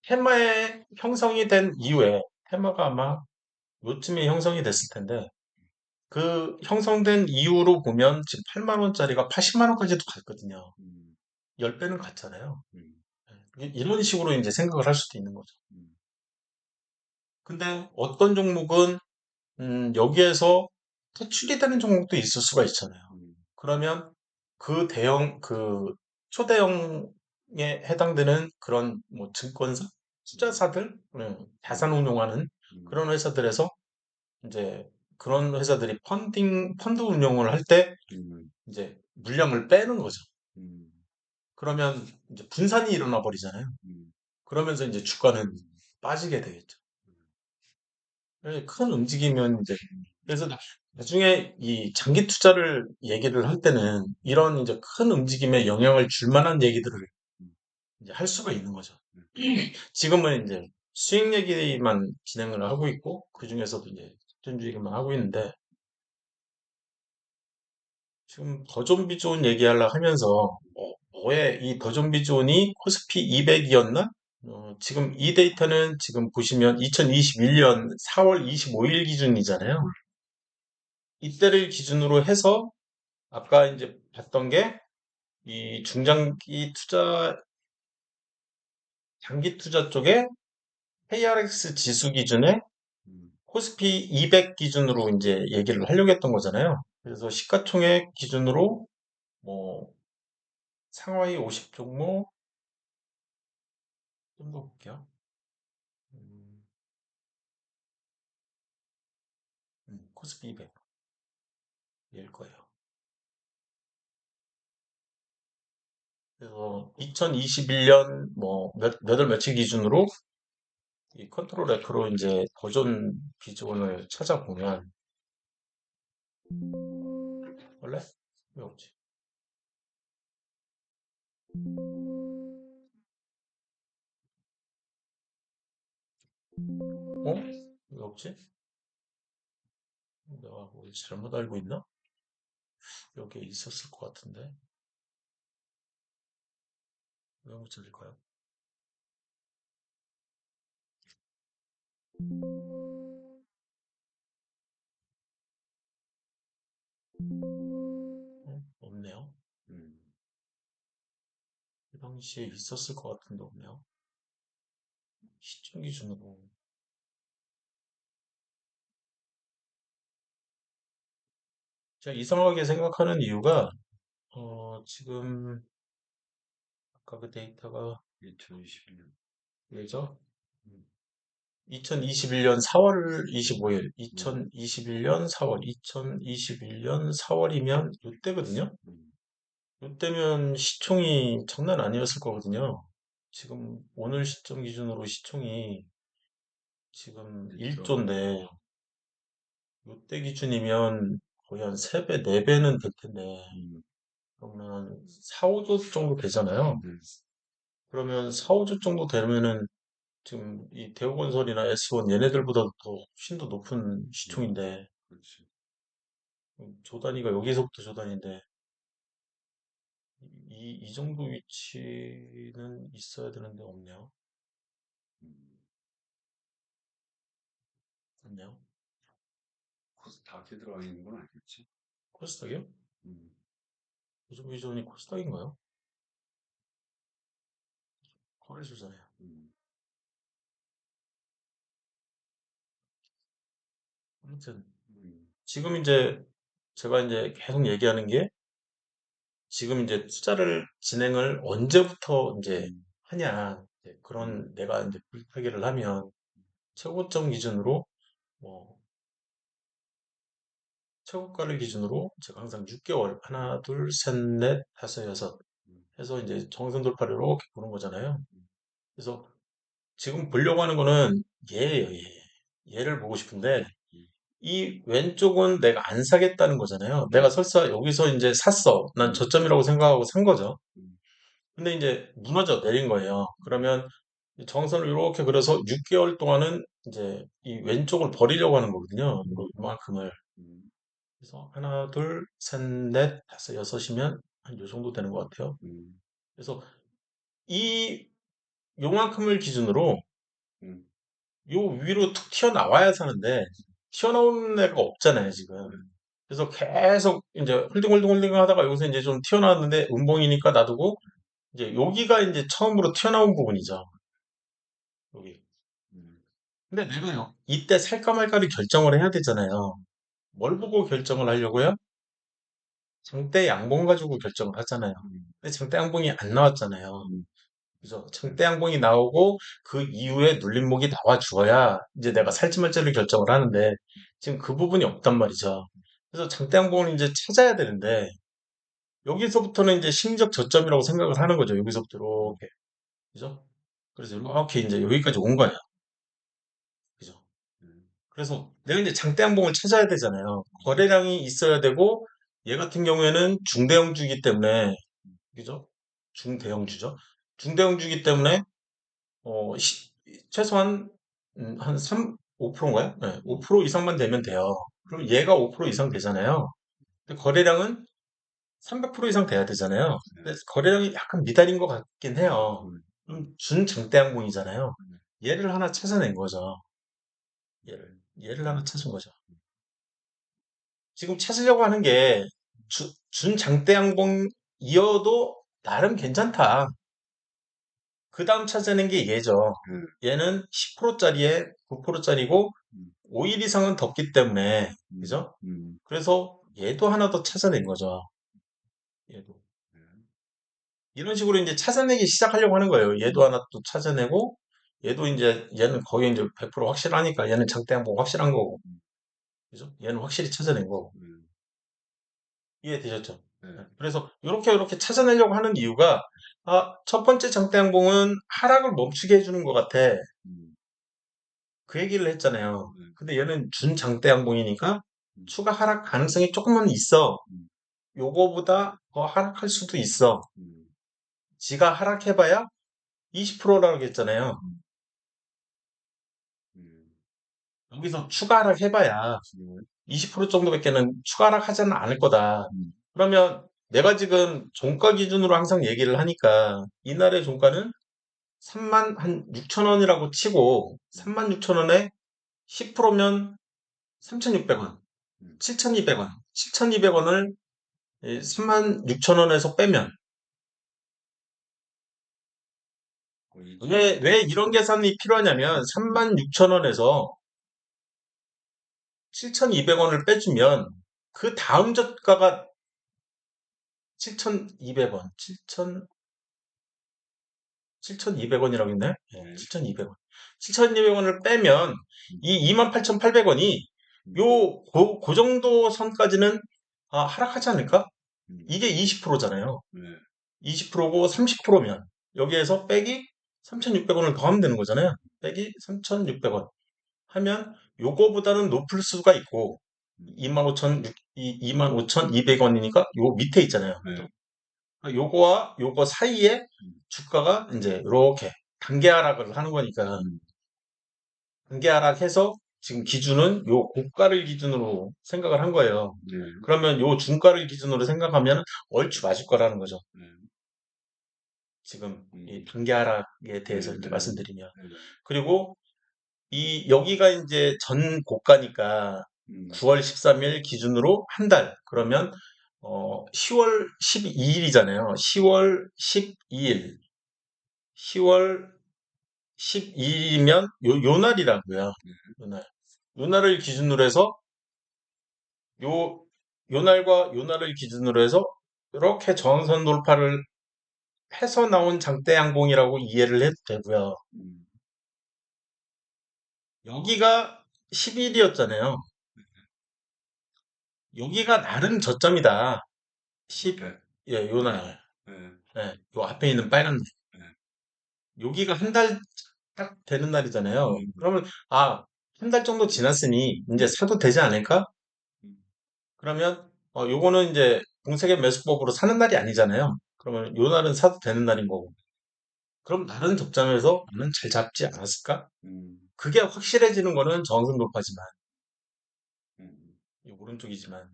테마의 형성이 된 이후에, 테마가 아마 요쯤에 형성이 됐을 텐데, 그 형성된 이후로 보면 지금 8만 원짜리가 80만 원까지도 갔거든요. 10배는 갔잖아요. 이런 식으로 이제 생각을 할 수도 있는 거죠. 근데 어떤 종목은 여기에서 퇴출이 되는 종목도 있을 수가 있잖아요. 그러면 그 초대형에 해당되는 그런 뭐 증권사, 투자사들, 자산 운용하는 그런 회사들에서 이제 그런 회사들이 펀드 운용을 할 때 이제 물량을 빼는 거죠. 그러면 이제 분산이 일어나 버리잖아요. 그러면서 이제 주가는 빠지게 되겠죠. 큰 움직이면 이제, 그래서 나중에 이 장기 투자를 얘기를 할 때는 이런 이제 큰 움직임에 영향을 줄 만한 얘기들을 이제 할 수가 있는 거죠. 지금은 이제 수익 얘기만 진행을 하고 있고, 그 중에서도 이제 특전주 얘기만 하고 있는데, 지금 더존비 존 얘기하려고 하면서, 왜 이 더존비 존이 코스피 200이었나? 지금 이 데이터는 지금 보시면 2021년 4월 25일 기준이잖아요. 이때를 기준으로 해서 아까 이제 봤던 게 이 장기 투자 쪽에 KRX 지수 기준에 코스피 200 기준으로 이제 얘기를 하려고 했던 거잖아요. 그래서 시가총액 기준으로 뭐 상하이 50 종목 좀 더 볼게요. 음, 코스피 200일 거예요. 그래서 2021년 뭐 몇 월 며칠 기준으로 이 컨트롤 F로 이제 버전 비전을 찾아보면, 원래 왜 없지? 왜 없지? 내가 뭐 잘못 알고 있나? 여기에 있었을 것 같은데 왜 못 찾을까요? 당시에 있었을 것 같은데 없네요. 시점 기준으로. 제가 이상하게 생각하는 이유가, 지금, 아까 그 데이터가 2021년. 왜죠? 음, 2021년 4월 25일, 음, 2021년 4월, 2021년 4월이면 이때거든요. 음. 이때면 시총이 장난 아니었을 거거든요. 지금 오늘 시점 기준으로 시총이 지금 됐죠. 1조인데, 이때 기준이면 거의 한 3배, 4배는 될 텐데, 음, 그러면 4, 5조 정도 되잖아요. 네, 그러면 4, 5조 정도 되면은 지금 이 대우건설이나 S1 얘네들보다 더 훨씬 더 높은 음, 시총인데, 그렇지. 조 단위가 여기서부터 조 단위인데, 이 정도 위치는 있어야 되는데 없네요. 음, 없네요. 코스닥에 들어가 있는 건 아니겠지? 코스닥이요? 음, 요즘 비전이 코스닥인가요? 거래소잖아요. 음, 아무튼 음, 지금 이제 제가 이제 계속 얘기하는 게 지금 이제 투자를 진행을 언제부터 이제 음, 하냐 이제 음, 그런 내가 이제 불타기를 하면 최고점 기준으로 뭐 최고가를 기준으로 제가 항상 6개월 하나 둘 셋 넷 다섯 여섯 음, 해서 이제 정선 돌파를 이렇게 보는 거잖아요. 음, 그래서 지금 보려고 하는 거는 얘예요, 얘. 얘를 보고 싶은데 음, 이 왼쪽은 내가 안 사겠다는 거잖아요. 내가 음, 설사 여기서 이제 샀어. 난 음, 저점이라고 생각하고 산 거죠. 음, 근데 이제 무너져 내린 거예요. 그러면 정선을 이렇게 그려서 6개월 동안은 이제 이 왼쪽을 버리려고 하는 거거든요. 이만큼을. 음, 그래서 하나, 둘, 셋, 넷, 다섯, 여섯이면 한 요 정도 되는 것 같아요. 음, 그래서 이 요만큼을 기준으로 음, 요 위로 툭 튀어나와야 사는데 튀어나오는 애가 없잖아요, 지금. 음, 그래서 계속 이제 홀딩 하다가 여기서 이제 좀 튀어나왔는데 음봉이니까 놔두고 이제 여기가 이제 처음으로 튀어나온 부분이죠. 여기. 음, 근데 내가요. 이때 살까 말까를 결정을 해야 되잖아요. 뭘 보고 결정을 하려고요? 장대 양봉 가지고 결정을 하잖아요. 음, 근데 장대 양봉이 안 나왔잖아요. 음, 그래서 장대 양봉이 나오고 그 이후에 눌림목이 나와 주어야 이제 내가 살지 말지를 결정을 하는데 지금 그 부분이 없단 말이죠. 그래서 장대 양봉을 이제 찾아야 되는데 여기서부터는 이제 심리적 저점이라고 생각을 하는 거죠. 여기서부터 음, 이렇게. 그죠? 그래서 이렇게 이제 여기까지 온 거예요. 그죠? 음, 그래서 내가 이제 장대 양봉을 찾아야 되잖아요. 거래량이 있어야 되고 얘 같은 경우에는 중대형주이기 때문에 그죠? 중대형주죠. 중대형주이기 때문에 어, 최소한 한 3, 5%인가요? 네, 음, 5% 이상만 되면 돼요. 그럼 얘가 5% 이상 되잖아요. 근데 거래량은 300% 이상 돼야 되잖아요. 네, 근데 거래량이 약간 미달인 것 같긴 해요. 음, 그럼 준장대항공이잖아요. 음, 얘를 하나 찾아낸 거죠. 얘를. 음, 얘를 하나 찾은 거죠. 지금 찾으려고 하는 게 준장대항공이어도 나름 괜찮다. 그 다음 찾아낸 게 얘죠. 음, 얘는 10%짜리에 9%짜리고 음, 5일 이상은 덥기 때문에 음, 그죠? 음, 그래서 얘도 하나 더 찾아낸 거죠. 얘도 네, 이런 식으로 이제 찾아내기 시작하려고 하는 거예요. 얘도 음, 하나 또 찾아내고 얘도 이제 얘는 거의 이제 100% 확실하니까 얘는 장대항복 확실한 거고 음, 그죠? 얘는 확실히 찾아낸 거고 음, 이해되셨죠? 네, 네. 그래서 이렇게 찾아내려고 하는 이유가 첫 번째 장대항공은 하락을 멈추게 해주는 것 같아. 음, 그 얘기를 했잖아요. 네, 근데 얘는 준장대항공이니까 음, 추가 하락 가능성이 조금은 있어. 음, 요거보다 더 하락할 수도 있어. 음, 지가 하락해봐야 20%라고 했잖아요. 음, 음, 여기서 추가 하락해봐야 20% 정도밖에는 추가 하락하지는 않을 거다. 음, 그러면 내가 지금 종가 기준으로 항상 얘기를 하니까 이날의 종가는 3만 한 6천 원이라고 치고 음, 3만 6천 원에 10%면 3,600원, 음, 7,200원, 7,200원을 3만 6천 원에서 빼면 거의 왜 이런 계산이 필요하냐면 36,000원에서 7,200원을 빼주면 그 다음 저가가 7,200원, 7,200원이라고 했나요? 네, 네. 7,200원. 7,200원을 빼면 음, 이 28,800원이 음, 그 정도 선까지는 하락하지 않을까? 음, 이게 20%잖아요. 네. 20%고 30%면 여기에서 빼기 3,600원을 더하면 되는 거잖아요. 빼기 3,600원 하면 요거보다는 높을 수가 있고 음, 25,200원이니까 요 밑에 있잖아요. 네. 그죠? 요거와 요거 사이에 음, 주가가 이제 이렇게 단계 하락을 하는 거니까 음, 단계 하락해서 지금 기준은 요 고가를 기준으로 생각을 한 거예요. 네. 그러면 요 중가를 기준으로 생각하면 얼추 맞을 거라는 거죠. 네. 지금 이 음, 단계 하락에 네. 대해서 이렇게 네. 말씀드리면. 네. 그리고 이 여기가 이제 전 고가니까 음, 9월 13일 기준으로 한 달. 그러면 10월 12일이잖아요. 10월 12일. 10월 12일이면 요 날이라고요. 요 날. 요 날을 기준으로 해서 요, 요 날과 요 날을 기준으로 해서 이렇게 저항선 돌파를 해서 나온 장대 양봉이라고 이해를 해도 되고요. 음, 여기가 10일이었잖아요. 여기가 나름 저점이다. 10, 옆에. 예, 요 날. 네. 예, 요 앞에 있는 빨간 날. 네. 여기가 한 달 딱 되는 날이잖아요. 음, 그러면, 한 달 정도 지났으니 이제 음, 사도 되지 않을까? 음, 그러면, 요거는 이제 공세계 매수법으로 사는 날이 아니잖아요. 그러면 요 날은 사도 되는 날인 거고. 그럼 다른 접점에서 나는 잘 잡지 않았을까? 음, 그게 확실해지는 거는 저항선 돌파지만, 음, 이 오른쪽이지만,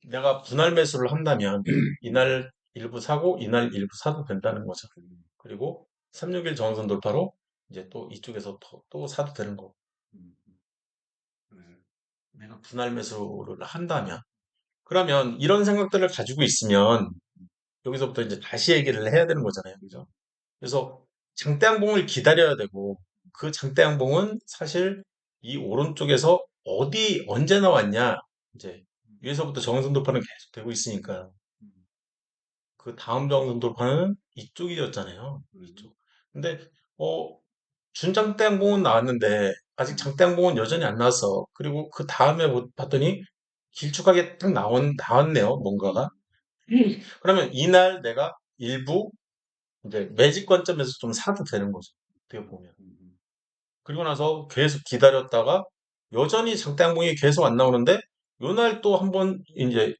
내가 분할 매수를 한다면, 이날 일부 사고, 이날 일부 사도 된다는 거죠. 음, 그리고 361 저항선 돌파로 이제 또 이쪽에서 또 사도 되는 거고. 음, 네. 내가 분할 매수를 한다면. 그러면 이런 생각들을 가지고 있으면, 여기서부터 이제 다시 얘기를 해야 되는 거잖아요. 그죠? 그래서 장대양봉을 기다려야 되고 그 장대양봉은 사실 이 오른쪽에서 언제 나왔냐 이제 위에서부터 정선 돌파는 계속 되고 있으니까 음, 그 다음 정선 돌파는 이쪽이었잖아요. 음, 이쪽. 근데 준장대양봉은 나왔는데 아직 음, 장대양봉은 여전히 안 나왔어. 그리고 그 다음에 봤더니 길쭉하게 딱 나왔네요. 뭔가가. 그러면 이날 내가 일부 이제 매직 관점에서 좀 사도 되는 거죠. 어떻게 보면. 음, 그리고 나서 계속 기다렸다가 여전히 장대양봉이 계속 안 나오는데 요날 또 한번 이제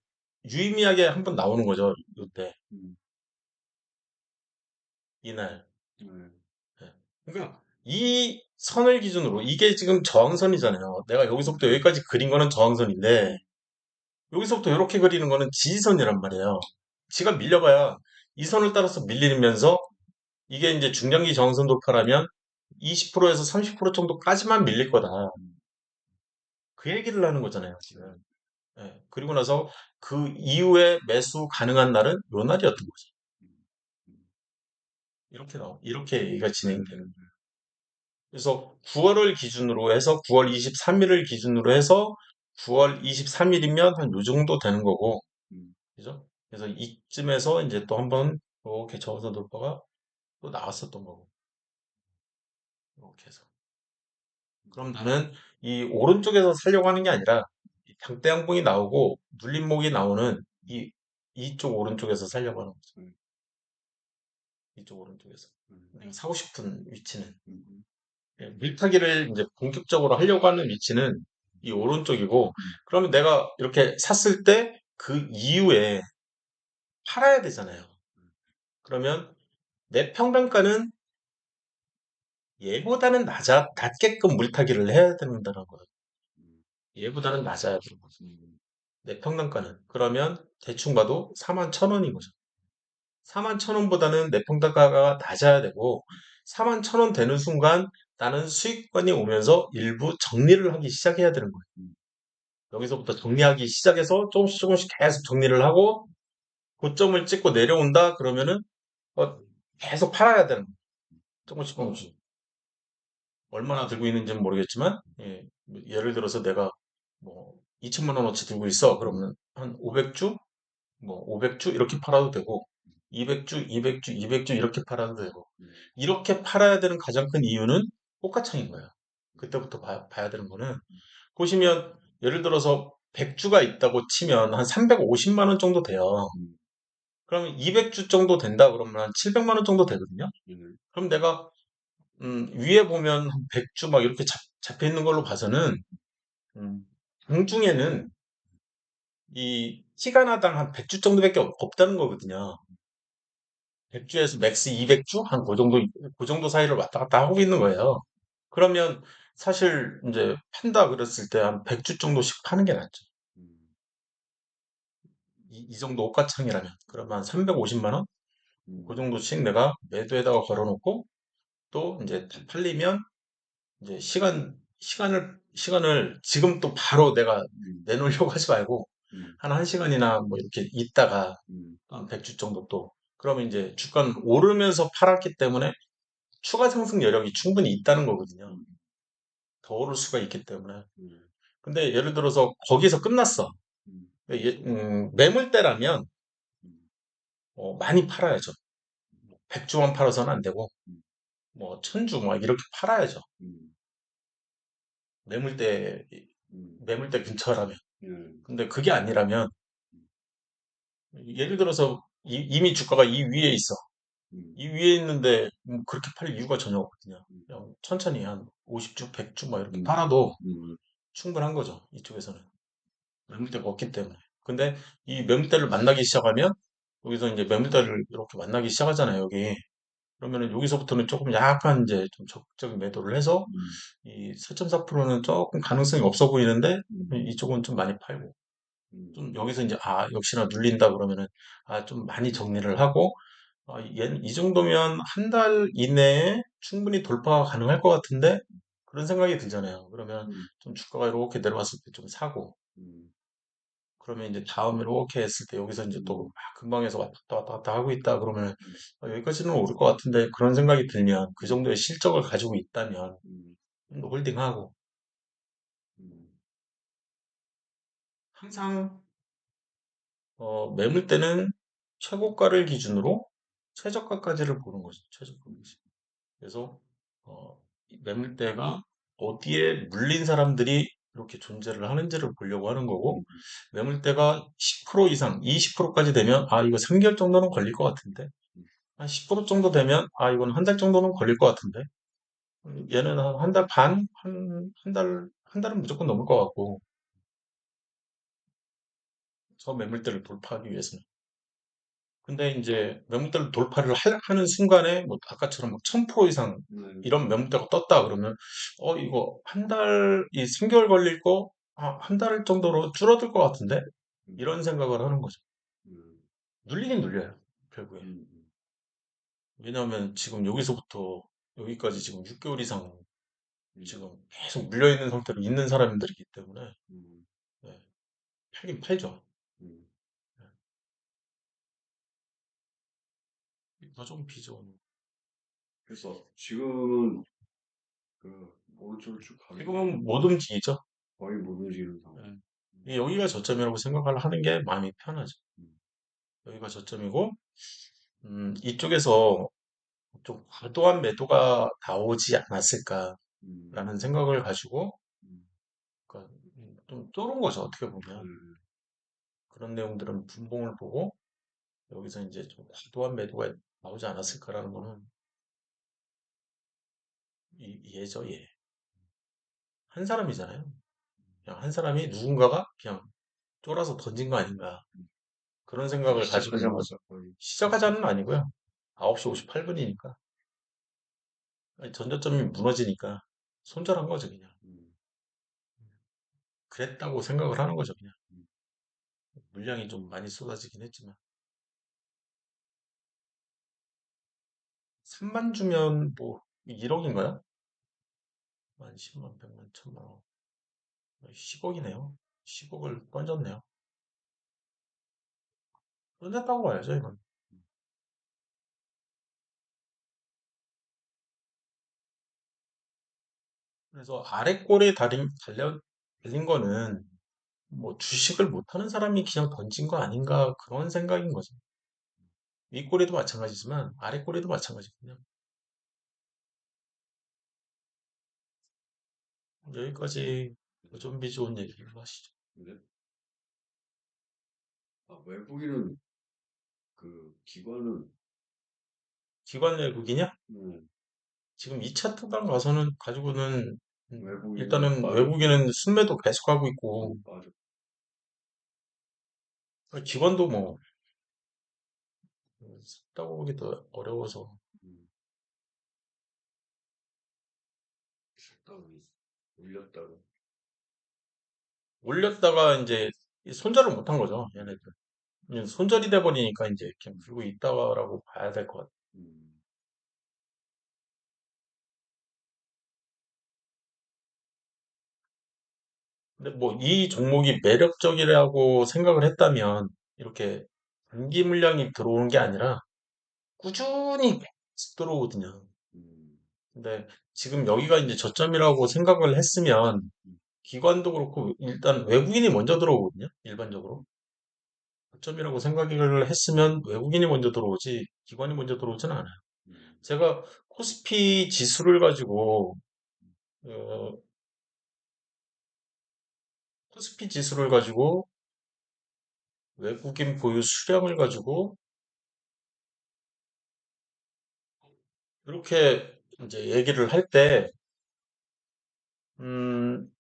유의미하게 한번 나오는 거죠. 요때 음, 이날. 네. 예. 그러니까 이 선을 기준으로 이게 지금 저항선이잖아요. 내가 여기서부터 네. 여기까지 그린 거는 저항선인데 여기서부터 이렇게 그리는 거는 지지선이란 말이에요. 지가 밀려봐야 이 선을 따라서 밀리면서 이게 이제 중장기 저항선 돌파라면 20%에서 30% 정도까지만 밀릴 거다. 음, 그 얘기를 하는 거잖아요, 네. 지금. 예. 그리고 나서 그 이후에 매수 가능한 날은 요 날이었던 거죠. 음, 음, 이렇게 얘기가 네. 진행이 되는 거예요. 그래서 9월을 기준으로 해서 9월 23일을 기준으로 해서 9월 23일이면 한 요 정도 되는 거고, 음, 그죠? 그래서 이쯤에서 이제 또 한번 이렇게 저어선 돌파가 또 나왔었던 거고, 이렇게 해서. 그럼 나는 이 오른쪽에서 살려고 하는 게 아니라 이 장대양봉이 나오고 눌림목이 나오는 이쪽 오른쪽에서 살려고 하는 거죠. 음, 이쪽 오른쪽에서. 음, 내가 사고 싶은 위치는. 음, 예, 밀타기를 이제 본격적으로 하려고 하는 위치는 이 오른쪽이고, 음, 그러면 내가 이렇게 샀을 때 그 이후에 팔아야 되잖아요. 그러면 내 평단가는 얘보다는 낮게끔 물타기를 해야 된다는 거예요. 음, 얘보다는 낮아야 되는 거죠. 음, 내 평단가는. 그러면 대충 봐도 41,000원인 거죠. 41,000원보다는 내 평단가가 낮아야 되고, 41,000원 되는 순간 나는 수익권이 오면서 일부 정리를 하기 시작해야 되는 거예요. 음, 여기서부터 정리하기 시작해서 조금씩 조금씩 계속 정리를 하고 고점을 찍고 내려온다 그러면은 어, 계속 팔아야 되는 거예요. 조금씩 조금씩. 얼마나 들고 있는지는 모르겠지만, 예, 예를 들어서 내가 뭐 2천만 원어치 들고 있어. 그러면 한 500주, 뭐 500주 이렇게 팔아도 되고, 200주, 200주, 200주 이렇게 팔아도 되고, 이렇게 팔아야 되는 가장 큰 이유는 호가창인 거예요. 그때부터 봐야 되는 거는 보시면 예를 들어서 100주가 있다고 치면 한 350만 원 정도 돼요. 그러면 200주 정도 된다 그러면 한 700만 원 정도 되거든요. 그럼 내가 위에 보면 한 100주 막 이렇게 잡혀 있는 걸로 봐서는 공중에는 이 시간화당 한 100주 정도밖에 없다는 거거든요. 100주에서 맥스 200주 한 그 정도 사이를 왔다 갔다 하고 있는 거예요. 그러면 사실 이제 판다 그랬을 때 한 100주 정도씩 파는 게 낫죠. 이 정도 옷가창이라면 그러면 한 350만 원? 그 정도씩 내가 매도에다가 걸어놓고 또 이제 팔리면 이제 시간을 지금 또 바로 내가 내놓으려고 하지 말고 한 1시간이나 뭐 이렇게 있다가 한 100주 정도 또 그러면 이제 주가는 오르면서 팔았기 때문에 추가 상승 여력이 충분히 있다는 거거든요. 더 오를 수가 있기 때문에. 근데 예를 들어서 거기서 끝났어. 매물대라면 많이 팔아야죠. 100주만 팔아서는 안 되고 뭐 1000주 막 이렇게 팔아야죠. 매물대 매물대 근처라면. 근데 그게 아니라면 예를 들어서 이미 주가가 이 위에 있어. 이 위에 있는데 그렇게 팔 이유가 전혀 없거든요. 그냥 천천히 한 50주, 100주 막 이렇게 팔아도 충분한 거죠. 이쪽에서는. 매물대가 없기 때문에. 근데 이 매물대를 만나기 시작하면 여기서 이제 매물대를 이렇게 만나기 시작하잖아요. 여기. 그러면은 여기서부터는 조금 약간 이제 좀 적극적인 매도를 해서 이 4.4%는 조금 가능성이 없어 보이는데 이쪽은 좀 많이 팔고 좀 여기서 이제 역시나 눌린다 그러면은 좀 많이 정리를 하고 이 정도면 한 달 이내에 충분히 돌파가 가능할 것 같은데 그런 생각이 들잖아요. 그러면 좀 주가가 이렇게 내려왔을 때 좀 사고 그러면 이제 다음에 이렇게 했을 때 여기서 이제 또 근방에서 왔다 갔다 하고 있다 그러면 여기까지는 오를 것 같은데 그런 생각이 들면 그 정도의 실적을 가지고 있다면 홀딩하고 항상 매물대는 최고가를 기준으로 최저가까지를 보는 거죠. 최저가. 그래서 이 매물대가 어디에 물린 사람들이 이렇게 존재를 하는지를 보려고 하는 거고 매물대가 10% 이상, 20%까지 되면 이거 3개월 정도는 걸릴 것 같은데 한 10% 정도 되면 이건 한 달 정도는 걸릴 것 같은데 얘는 한 달 반, 한 달은 무조건 넘을 것 같고 저 매물대를 돌파하기 위해서는 근데 이제 매물대를 돌파를 하는 순간에 뭐 아까처럼 막 1000% 이상 이런 매물대가 떴다 그러면 이거 한 달, 이 3개월 걸릴 거 한 달 정도로 줄어들 것 같은데 이런 생각을 하는 거죠. 눌리긴 눌려요 결국에. 왜냐하면 지금 여기서부터 여기까지 지금 6개월 이상 지금 계속 물려있는 상태로 있는 사람들이기 때문에 네, 팔긴 팔죠. 더 좀 비죠. 그래서 지금은 그 오른쪽을 쭉 가는 게 지금은 못 움직이죠. 거의 못 움직이는 상황. 네. 여기가 저점이라고 생각을 하는 게 마음이 편하죠. 음, 여기가 저점이고, 이쪽에서 좀 과도한 매도가 나오지 않았을까라는 음, 생각을 가지고, 음, 그러니까 좀 쫄은 거죠, 어떻게 보면. 음, 그런 내용들은 분봉을 보고, 여기서 이제 좀 과도한 매도가 나오지 않았을까라는 거는 예죠, 예. 한 사람이잖아요. 그냥 한 사람이 누군가가 그냥 쫄아서 던진 거 아닌가. 그런 생각을 가지고 있는 거죠. 시작하자마자 거의 시작하자는 아니고요. 9시 58분이니까. 전저점이 무너지니까 손절한 거죠, 그냥. 음, 그랬다고 생각을 하는 거죠, 그냥. 음, 물량이 좀 많이 쏟아지긴 했지만. 3만 주면 뭐 1억인가요? 만 10만, 100만, 1000만 원. 10억이네요. 10억을 던졌네요. 던졌다고 봐야죠, 이건. 그래서 아래 골에 달린 거는 뭐 주식을 못하는 사람이 그냥 던진 거 아닌가 그런 생각인 거죠. 윗골에도 마찬가지지만 아래 골에도 마찬가지거든요. 여기까지 좀비 좋은 얘기를 하시죠. 근데 외국인은 그 기관은 기관 외국이냐? 음, 지금 2차 특강 가서는 가지고는 외국인은 일단은 빠졌고 외국인은 순매도 계속하고 있고 빠졌. 기관도 뭐 샀다고 보기도 어려워서 음, 샀다고 올렸다고. 올렸다가 이제 손절을 못한 거죠, 얘네들. 이제 손절이 돼 버리니까 이제 그냥 들고 있다라고 봐야 될 것 같아요. 음, 근데 뭐 이 종목이 매력적이라고 생각을 했다면 이렇게 단기 물량이 들어오는 게 아니라 꾸준히 계속 들어오거든요. 음, 근데 지금 여기가 이제 저점이라고 생각을 했으면 음, 기관도 그렇고 일단 외국인이 먼저 들어오거든요. 일반적으로. 저점이라고 생각을 했으면 외국인이 먼저 들어오지 기관이 먼저 들어오지는 않아요. 음, 제가 코스피 지수를 가지고 어, 코스피 지수를 가지고 외국인 보유 수량을 가지고 이렇게 이제 얘기를 할 때, 음,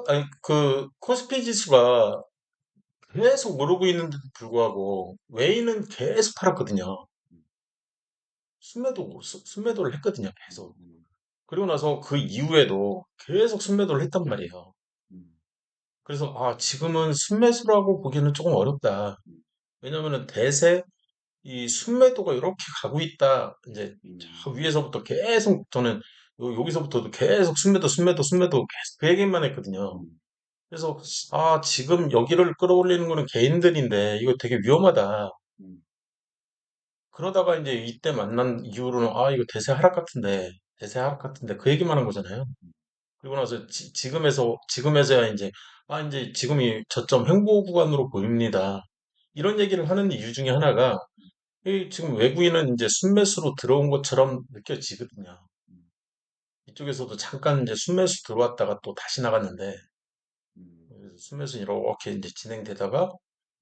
아니, 코스피 지수가 계속 오르고 있는데도 불구하고, 웨이는 계속 팔았거든요. 음, 순매도를 했거든요, 음, 계속. 음, 그리고 나서 그 이후에도 계속 순매도를 했단 말이에요. 음, 그래서, 지금은 순매수라고 보기는 조금 어렵다. 음, 왜냐면은 대세 이 순매도가 이렇게 가고 있다. 이제 저 음, 위에서부터 계속 저는 여기서부터도 계속 순매도 계속 그 얘기만 했거든요. 음, 그래서 지금 여기를 끌어올리는 거는 개인들인데 이거 되게 위험하다. 음, 그러다가 이제 이때 만난 이후로는 이거 대세 하락 같은데 그 얘기만 한 거잖아요. 그리고 나서 지금에서야 이제 이제 지금이 저점 횡보 구간으로 보입니다. 이런 얘기를 하는 이유 중에 하나가 이 지금 외국인은 이제 순매수로 들어온 것처럼 느껴지거든요. 음, 이쪽에서도 잠깐 이제 순매수 들어왔다가 또 다시 나갔는데, 음, 그래서 순매수 이렇게 이제 진행되다가,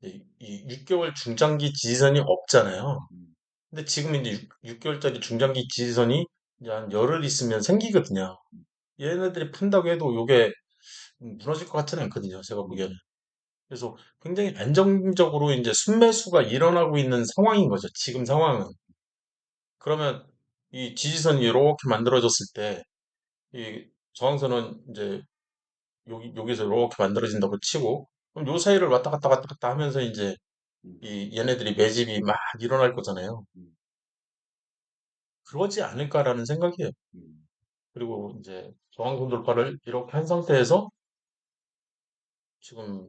이 6개월 중장기 지지선이 없잖아요. 음, 근데 지금 이제 6개월짜리 중장기 지지선이 이제 한 열흘 있으면 생기거든요. 얘네들이 푼다고 해도 이게 무너질 것 같지는 않거든요. 제가 보기에는. 음, 그래서 굉장히 안정적으로 이제 순매수가 일어나고 있는 상황인 거죠. 지금 상황은. 그러면 이 지지선이 이렇게 만들어졌을 때, 이 저항선은 이제 여기서 이렇게 만들어진다고 치고, 그럼 요 사이를 왔다 갔다 하면서 이제 음, 이 얘네들이 매집이 막 일어날 거잖아요. 음, 그러지 않을까라는 생각이에요. 음, 그리고 이제 저항선 돌파를 이렇게 한 상태에서 지금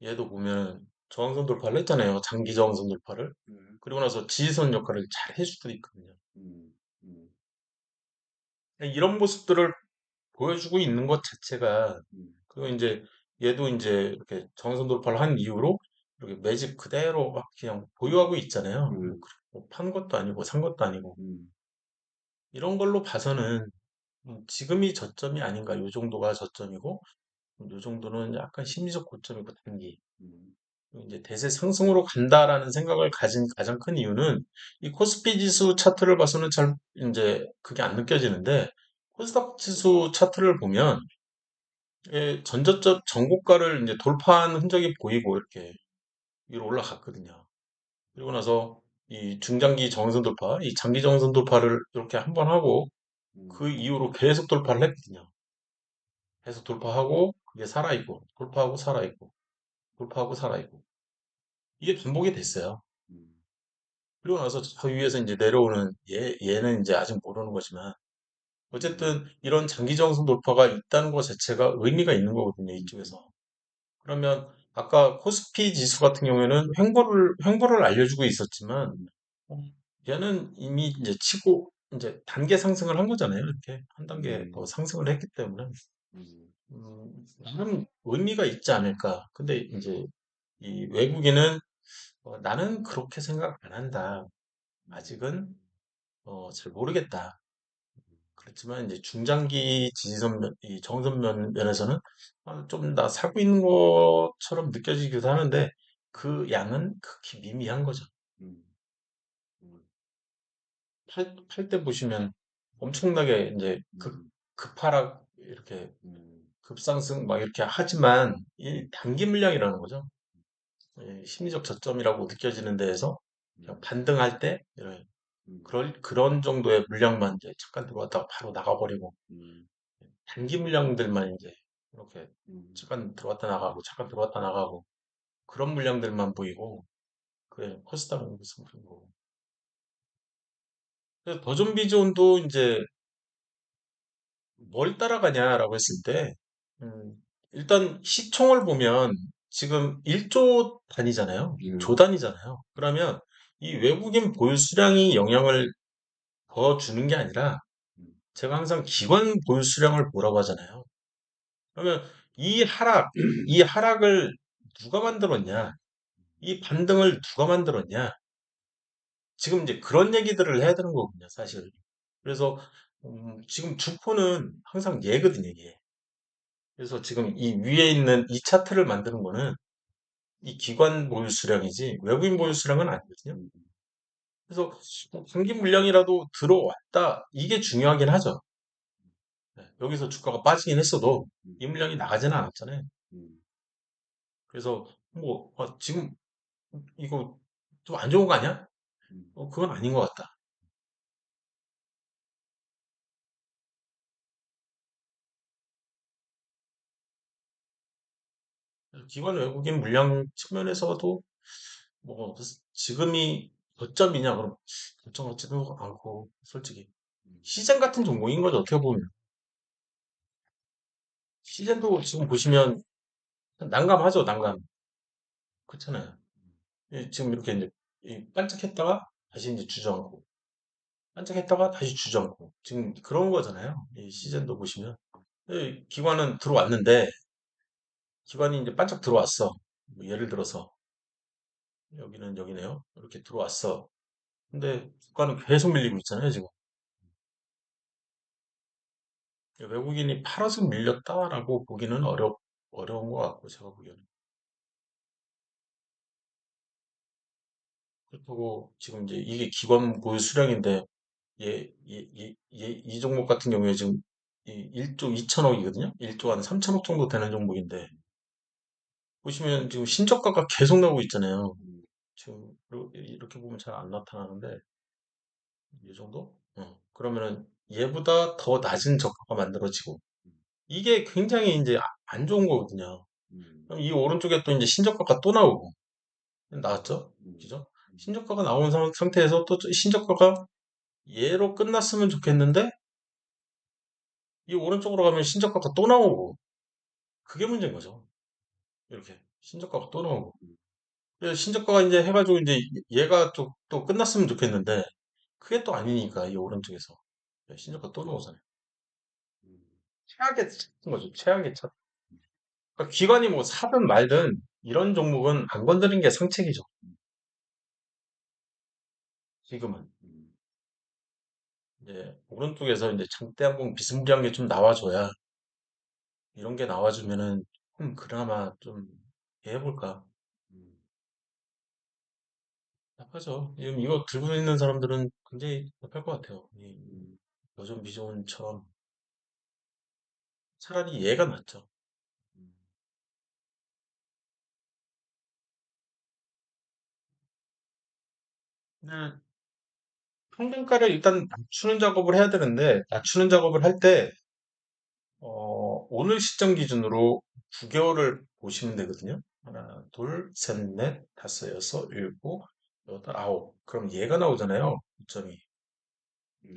얘도 보면 저항선 돌파를 했잖아요. 장기 저항선 돌파를. 음, 그리고 나서 지지선 역할을 잘 해줄 수도 있거든요. 음, 음, 이런 모습들을 보여주고 있는 것 자체가 음, 그리고 이제 얘도 이제 이렇게 정선 돌파를 한 이후로 이렇게 매집 그대로 막 그냥 보유하고 있잖아요. 음, 뭐판 것도 아니고 산 것도 아니고 음, 이런 걸로 봐서는 지금이 저점이 아닌가. 요 정도가 저점이고 요 정도는 약간 심리적 고점이고 단기. 음, 그리고 이제 대세 상승으로 간다라는 생각을 가진 가장 큰 이유는 이 코스피 지수 차트를 봐서는 잘 이제 그게 안 느껴지는데 코스닥 지수 차트를 보면 전저점 전고가를 이제 돌파한 흔적이 보이고 이렇게 위로 올라갔거든요. 그리고 나서 이 중장기 정선 돌파, 이 장기 정선 돌파를 이렇게 한번 하고 음, 그 이후로 계속 돌파를 했거든요. 계속 돌파하고 그게 살아있고 돌파하고 살아있고 돌파하고 살아있고 이게 반복이 됐어요. 음, 그리고 나서 저 위에서 이제 내려오는 얘는 이제 아직 모르는 거지만 어쨌든 이런 장기 정선 돌파가 있다는 것 자체가 의미가 있는 거거든요. 음, 이쪽에서. 그러면 아까 코스피 지수 같은 경우에는 횡보를 알려주고 있었지만 음, 어, 얘는 이미 이제 치고 이제 단계 상승을 한 거잖아요. 이렇게 한 단계 더 음, 상승을 했기 때문에 음, 나름 의미가 있지 않을까. 근데 이제 이 외국인은 나는 그렇게 생각 안 한다. 아직은 잘 모르겠다. 그렇지만 이제 중장기 지지선 이 정선 면에서는 좀 나 사고 있는 것처럼 느껴지기도 하는데 그 양은 극히 미미한 거죠. 음, 음, 팔 때 보시면 엄청나게 이제 음, 급하락 이렇게 음, 급상승 막 이렇게 하지만 이 단기 물량이라는 거죠. 이 심리적 저점이라고 느껴지는 데에서 그냥 음, 반등할 때 이런 음, 그런 정도의 물량만 이제 잠깐 들어왔다가 바로 나가버리고 음, 단기 물량들만 이제 이렇게 음, 잠깐 들어왔다 나가고 잠깐 들어왔다 나가고 그런 물량들만 보이고 그게 코스닥은 무슨 거고. 그래서 더존비존도 이제 뭘 따라가냐라고 했을 때 음, 일단 시총을 보면 지금 1조 단위잖아요. 조 음, 단위잖아요. 그러면 이 외국인 보유 수량이 영향을 더 주는 게 아니라 음, 제가 항상 기관 보유 수량을 보라고 하잖아요. 그러면 이 하락, 이 하락을 누가 만들었냐? 이 반등을 누가 만들었냐? 지금 이제 그런 얘기들을 해야 되는 거거든요, 사실. 그래서 지금 주포는 항상 얘거든요, 얘. 그래서 지금 이 위에 있는 이 차트를 만드는 거는 이 기관 보유 수량이지 외국인 보유 수량은 아니거든요. 음, 그래서 단기 물량이라도 들어왔다. 이게 중요하긴 하죠. 네, 여기서 주가가 빠지긴 했어도 음, 이 물량이 나가지는 않았잖아요. 음, 그래서 뭐 지금 이거 좀 안 좋은 거 아니야? 음, 그건 아닌 것 같다. 기관 외국인 물량 측면에서도 뭐 지금이 저점이냐 그럼 저점 같지도 않고 솔직히 음, 시장 같은 종목인 거죠 어떻게 보면 시장도 지금 보시면 난감하죠 난감 그렇잖아요 지금 이렇게 이제 반짝했다가 다시 이제 주저앉고 반짝했다가 다시 주저앉고 지금 그런 거잖아요 이 시즌도 보시면 기관은 들어왔는데 기관이 이제 반짝 들어왔어 뭐 예를 들어서 여기는 여기네요 이렇게 들어왔어 근데 주가는 계속 밀리고 있잖아요 지금 외국인이 팔아서 밀렸다라고 보기는 어려운 것 같고, 제가 보기에는. 그렇다고 지금 이제 이게 기관 보유 수량인데, 이 종목 같은 경우에 지금 이 1조 2천억이거든요? 1조 한 3천억 정도 되는 종목인데, 보시면 지금 신저가가 계속 나오고 있잖아요. 음, 지금 이렇게 보면 잘 안 나타나는데, 이 정도? 그러면은 얘보다 더 낮은 저가가 만들어지고, 이게 굉장히 이제 안 좋은 거거든요. 음, 그럼 이 오른쪽에 또 이제 신저가가 또 나오고, 나왔죠? 음, 그죠? 신저가가 나온 상태에서 또 신저가가 얘로 끝났으면 좋겠는데 이 오른쪽으로 가면 신저가가 또 나오고 그게 문제인 거죠. 이렇게 신저가가 또 나오고 음, 그래서 신저가가 이제 해가지고 이제 얘가 또 끝났으면 좋겠는데 그게 또 아니니까 이 오른쪽에서 신저가 또 나오잖아요. 음, 최악의 차트인 거죠. 최악의 차트. 그러니까 기관이 뭐 사든 말든 이런 종목은 안 건드리는 게 상책이죠. 지금은 음, 이제 오른쪽에서 이제 장대한봉 비스무리한 게 좀 나와줘야 이런 게 나와주면은 그나마 좀 해볼까? 음, 나빠져. 지금 이거 들고 있는 사람들은 굉장히 답할 것 같아요. 이 음, 요즘 비전처럼 차라리 얘가 낫죠. 음, 근데 평균가를 일단 낮추는 작업을 해야 되는데 낮추는 작업을 할 때 오늘 시점 기준으로 9개월을 보시면 되거든요. 하나, 둘, 셋, 넷, 다섯, 여섯, 일곱, 여덟, 아홉. 그럼 얘가 나오잖아요. 고점이. 예,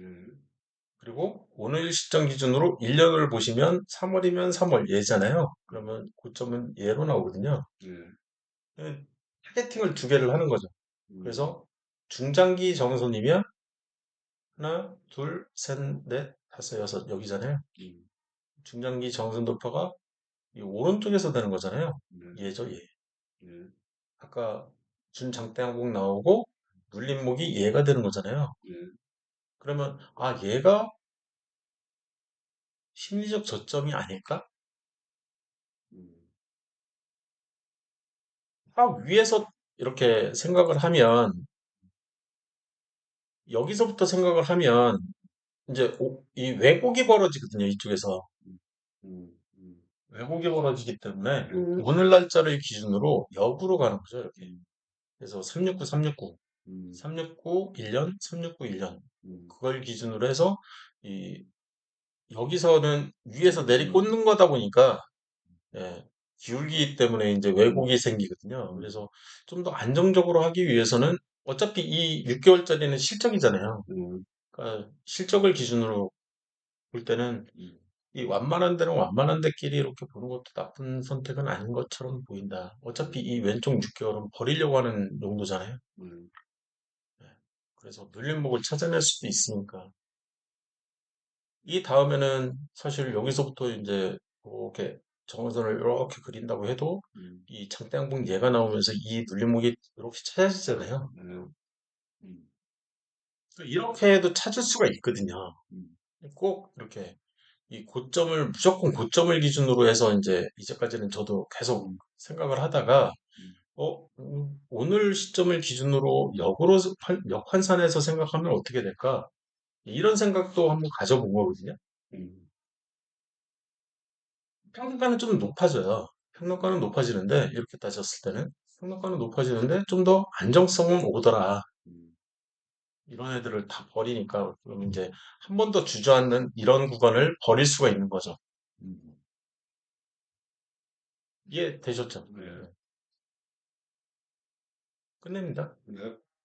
그리고 오늘 시점 기준으로 1년을 보시면 3월이면 3월 얘잖아요. 그러면 고점은 얘로 나오거든요. 예, 타겟팅을 두 개를 하는 거죠. 음, 그래서 중장기 정선이면 하나, 둘, 셋, 넷, 다섯, 여섯 여기잖아요. 음, 중장기 정선 도표가 이 오른쪽에서 되는 거잖아요. 네, 얘죠, 얘. 네, 아까 준장대항복 나오고 눌림목이 얘가 되는 거잖아요. 네, 그러면 얘가 심리적 저점이 아닐까? 음, 위에서 이렇게 생각을 하면 여기서부터 생각을 하면 이제 이 왜곡이 벌어지거든요. 이쪽에서 음, 음, 왜곡이 벌어지기 때문에 음, 오늘 날짜를 기준으로 역으로 가는 거죠. 이렇게. 음, 그래서 369, 369, 음, 369 1년, 369 1년 음, 그걸 기준으로 해서 이 여기서는 위에서 음, 내리꽂는 거다 보니까 예, 기울기 때문에 이제 음, 왜곡이 생기거든요. 음, 그래서 좀 더 안정적으로 하기 위해서는 어차피 이 6개월짜리는 실적이잖아요. 음, 그러니까 실적을 기준으로 볼 때는 음, 이 완만한 데는 완만한 데끼리 이렇게 보는 것도 나쁜 선택은 아닌 것처럼 보인다. 어차피 이 왼쪽 6개월은 버리려고 하는 용도잖아요. 음, 예. 그래서 눌림목을 찾아낼 수도 있으니까. 이 다음에는 사실 여기서부터 이제 이렇게 정선을 이렇게 그린다고 해도 음, 이 장대양봉 얘가 나오면서 이 눌림목이 이렇게 찾아지잖아요. 네, 음, 이렇게 해도 찾을 수가 있거든요. 음, 꼭 이렇게 이 고점을 무조건 고점을 기준으로 해서 이제 이제까지는 저도 계속 음, 생각을 하다가 음, 오늘 시점을 기준으로 역으로 역환산해서 생각하면 어떻게 될까? 이런 생각도 한번 가져본 거거든요. 음, 평균가는 좀 높아져요. 평균가는 높아지는데 이렇게 따졌을 때는 평균가는 높아지는데 좀 더 안정성은 오더라. 음, 이런 애들을 다 버리니까 그럼 이제 한 번 더 주저앉는 이런 구간을 버릴 수가 있는 거죠. 음, 이해 되셨죠? 네, 네. 끝냅니다. 네.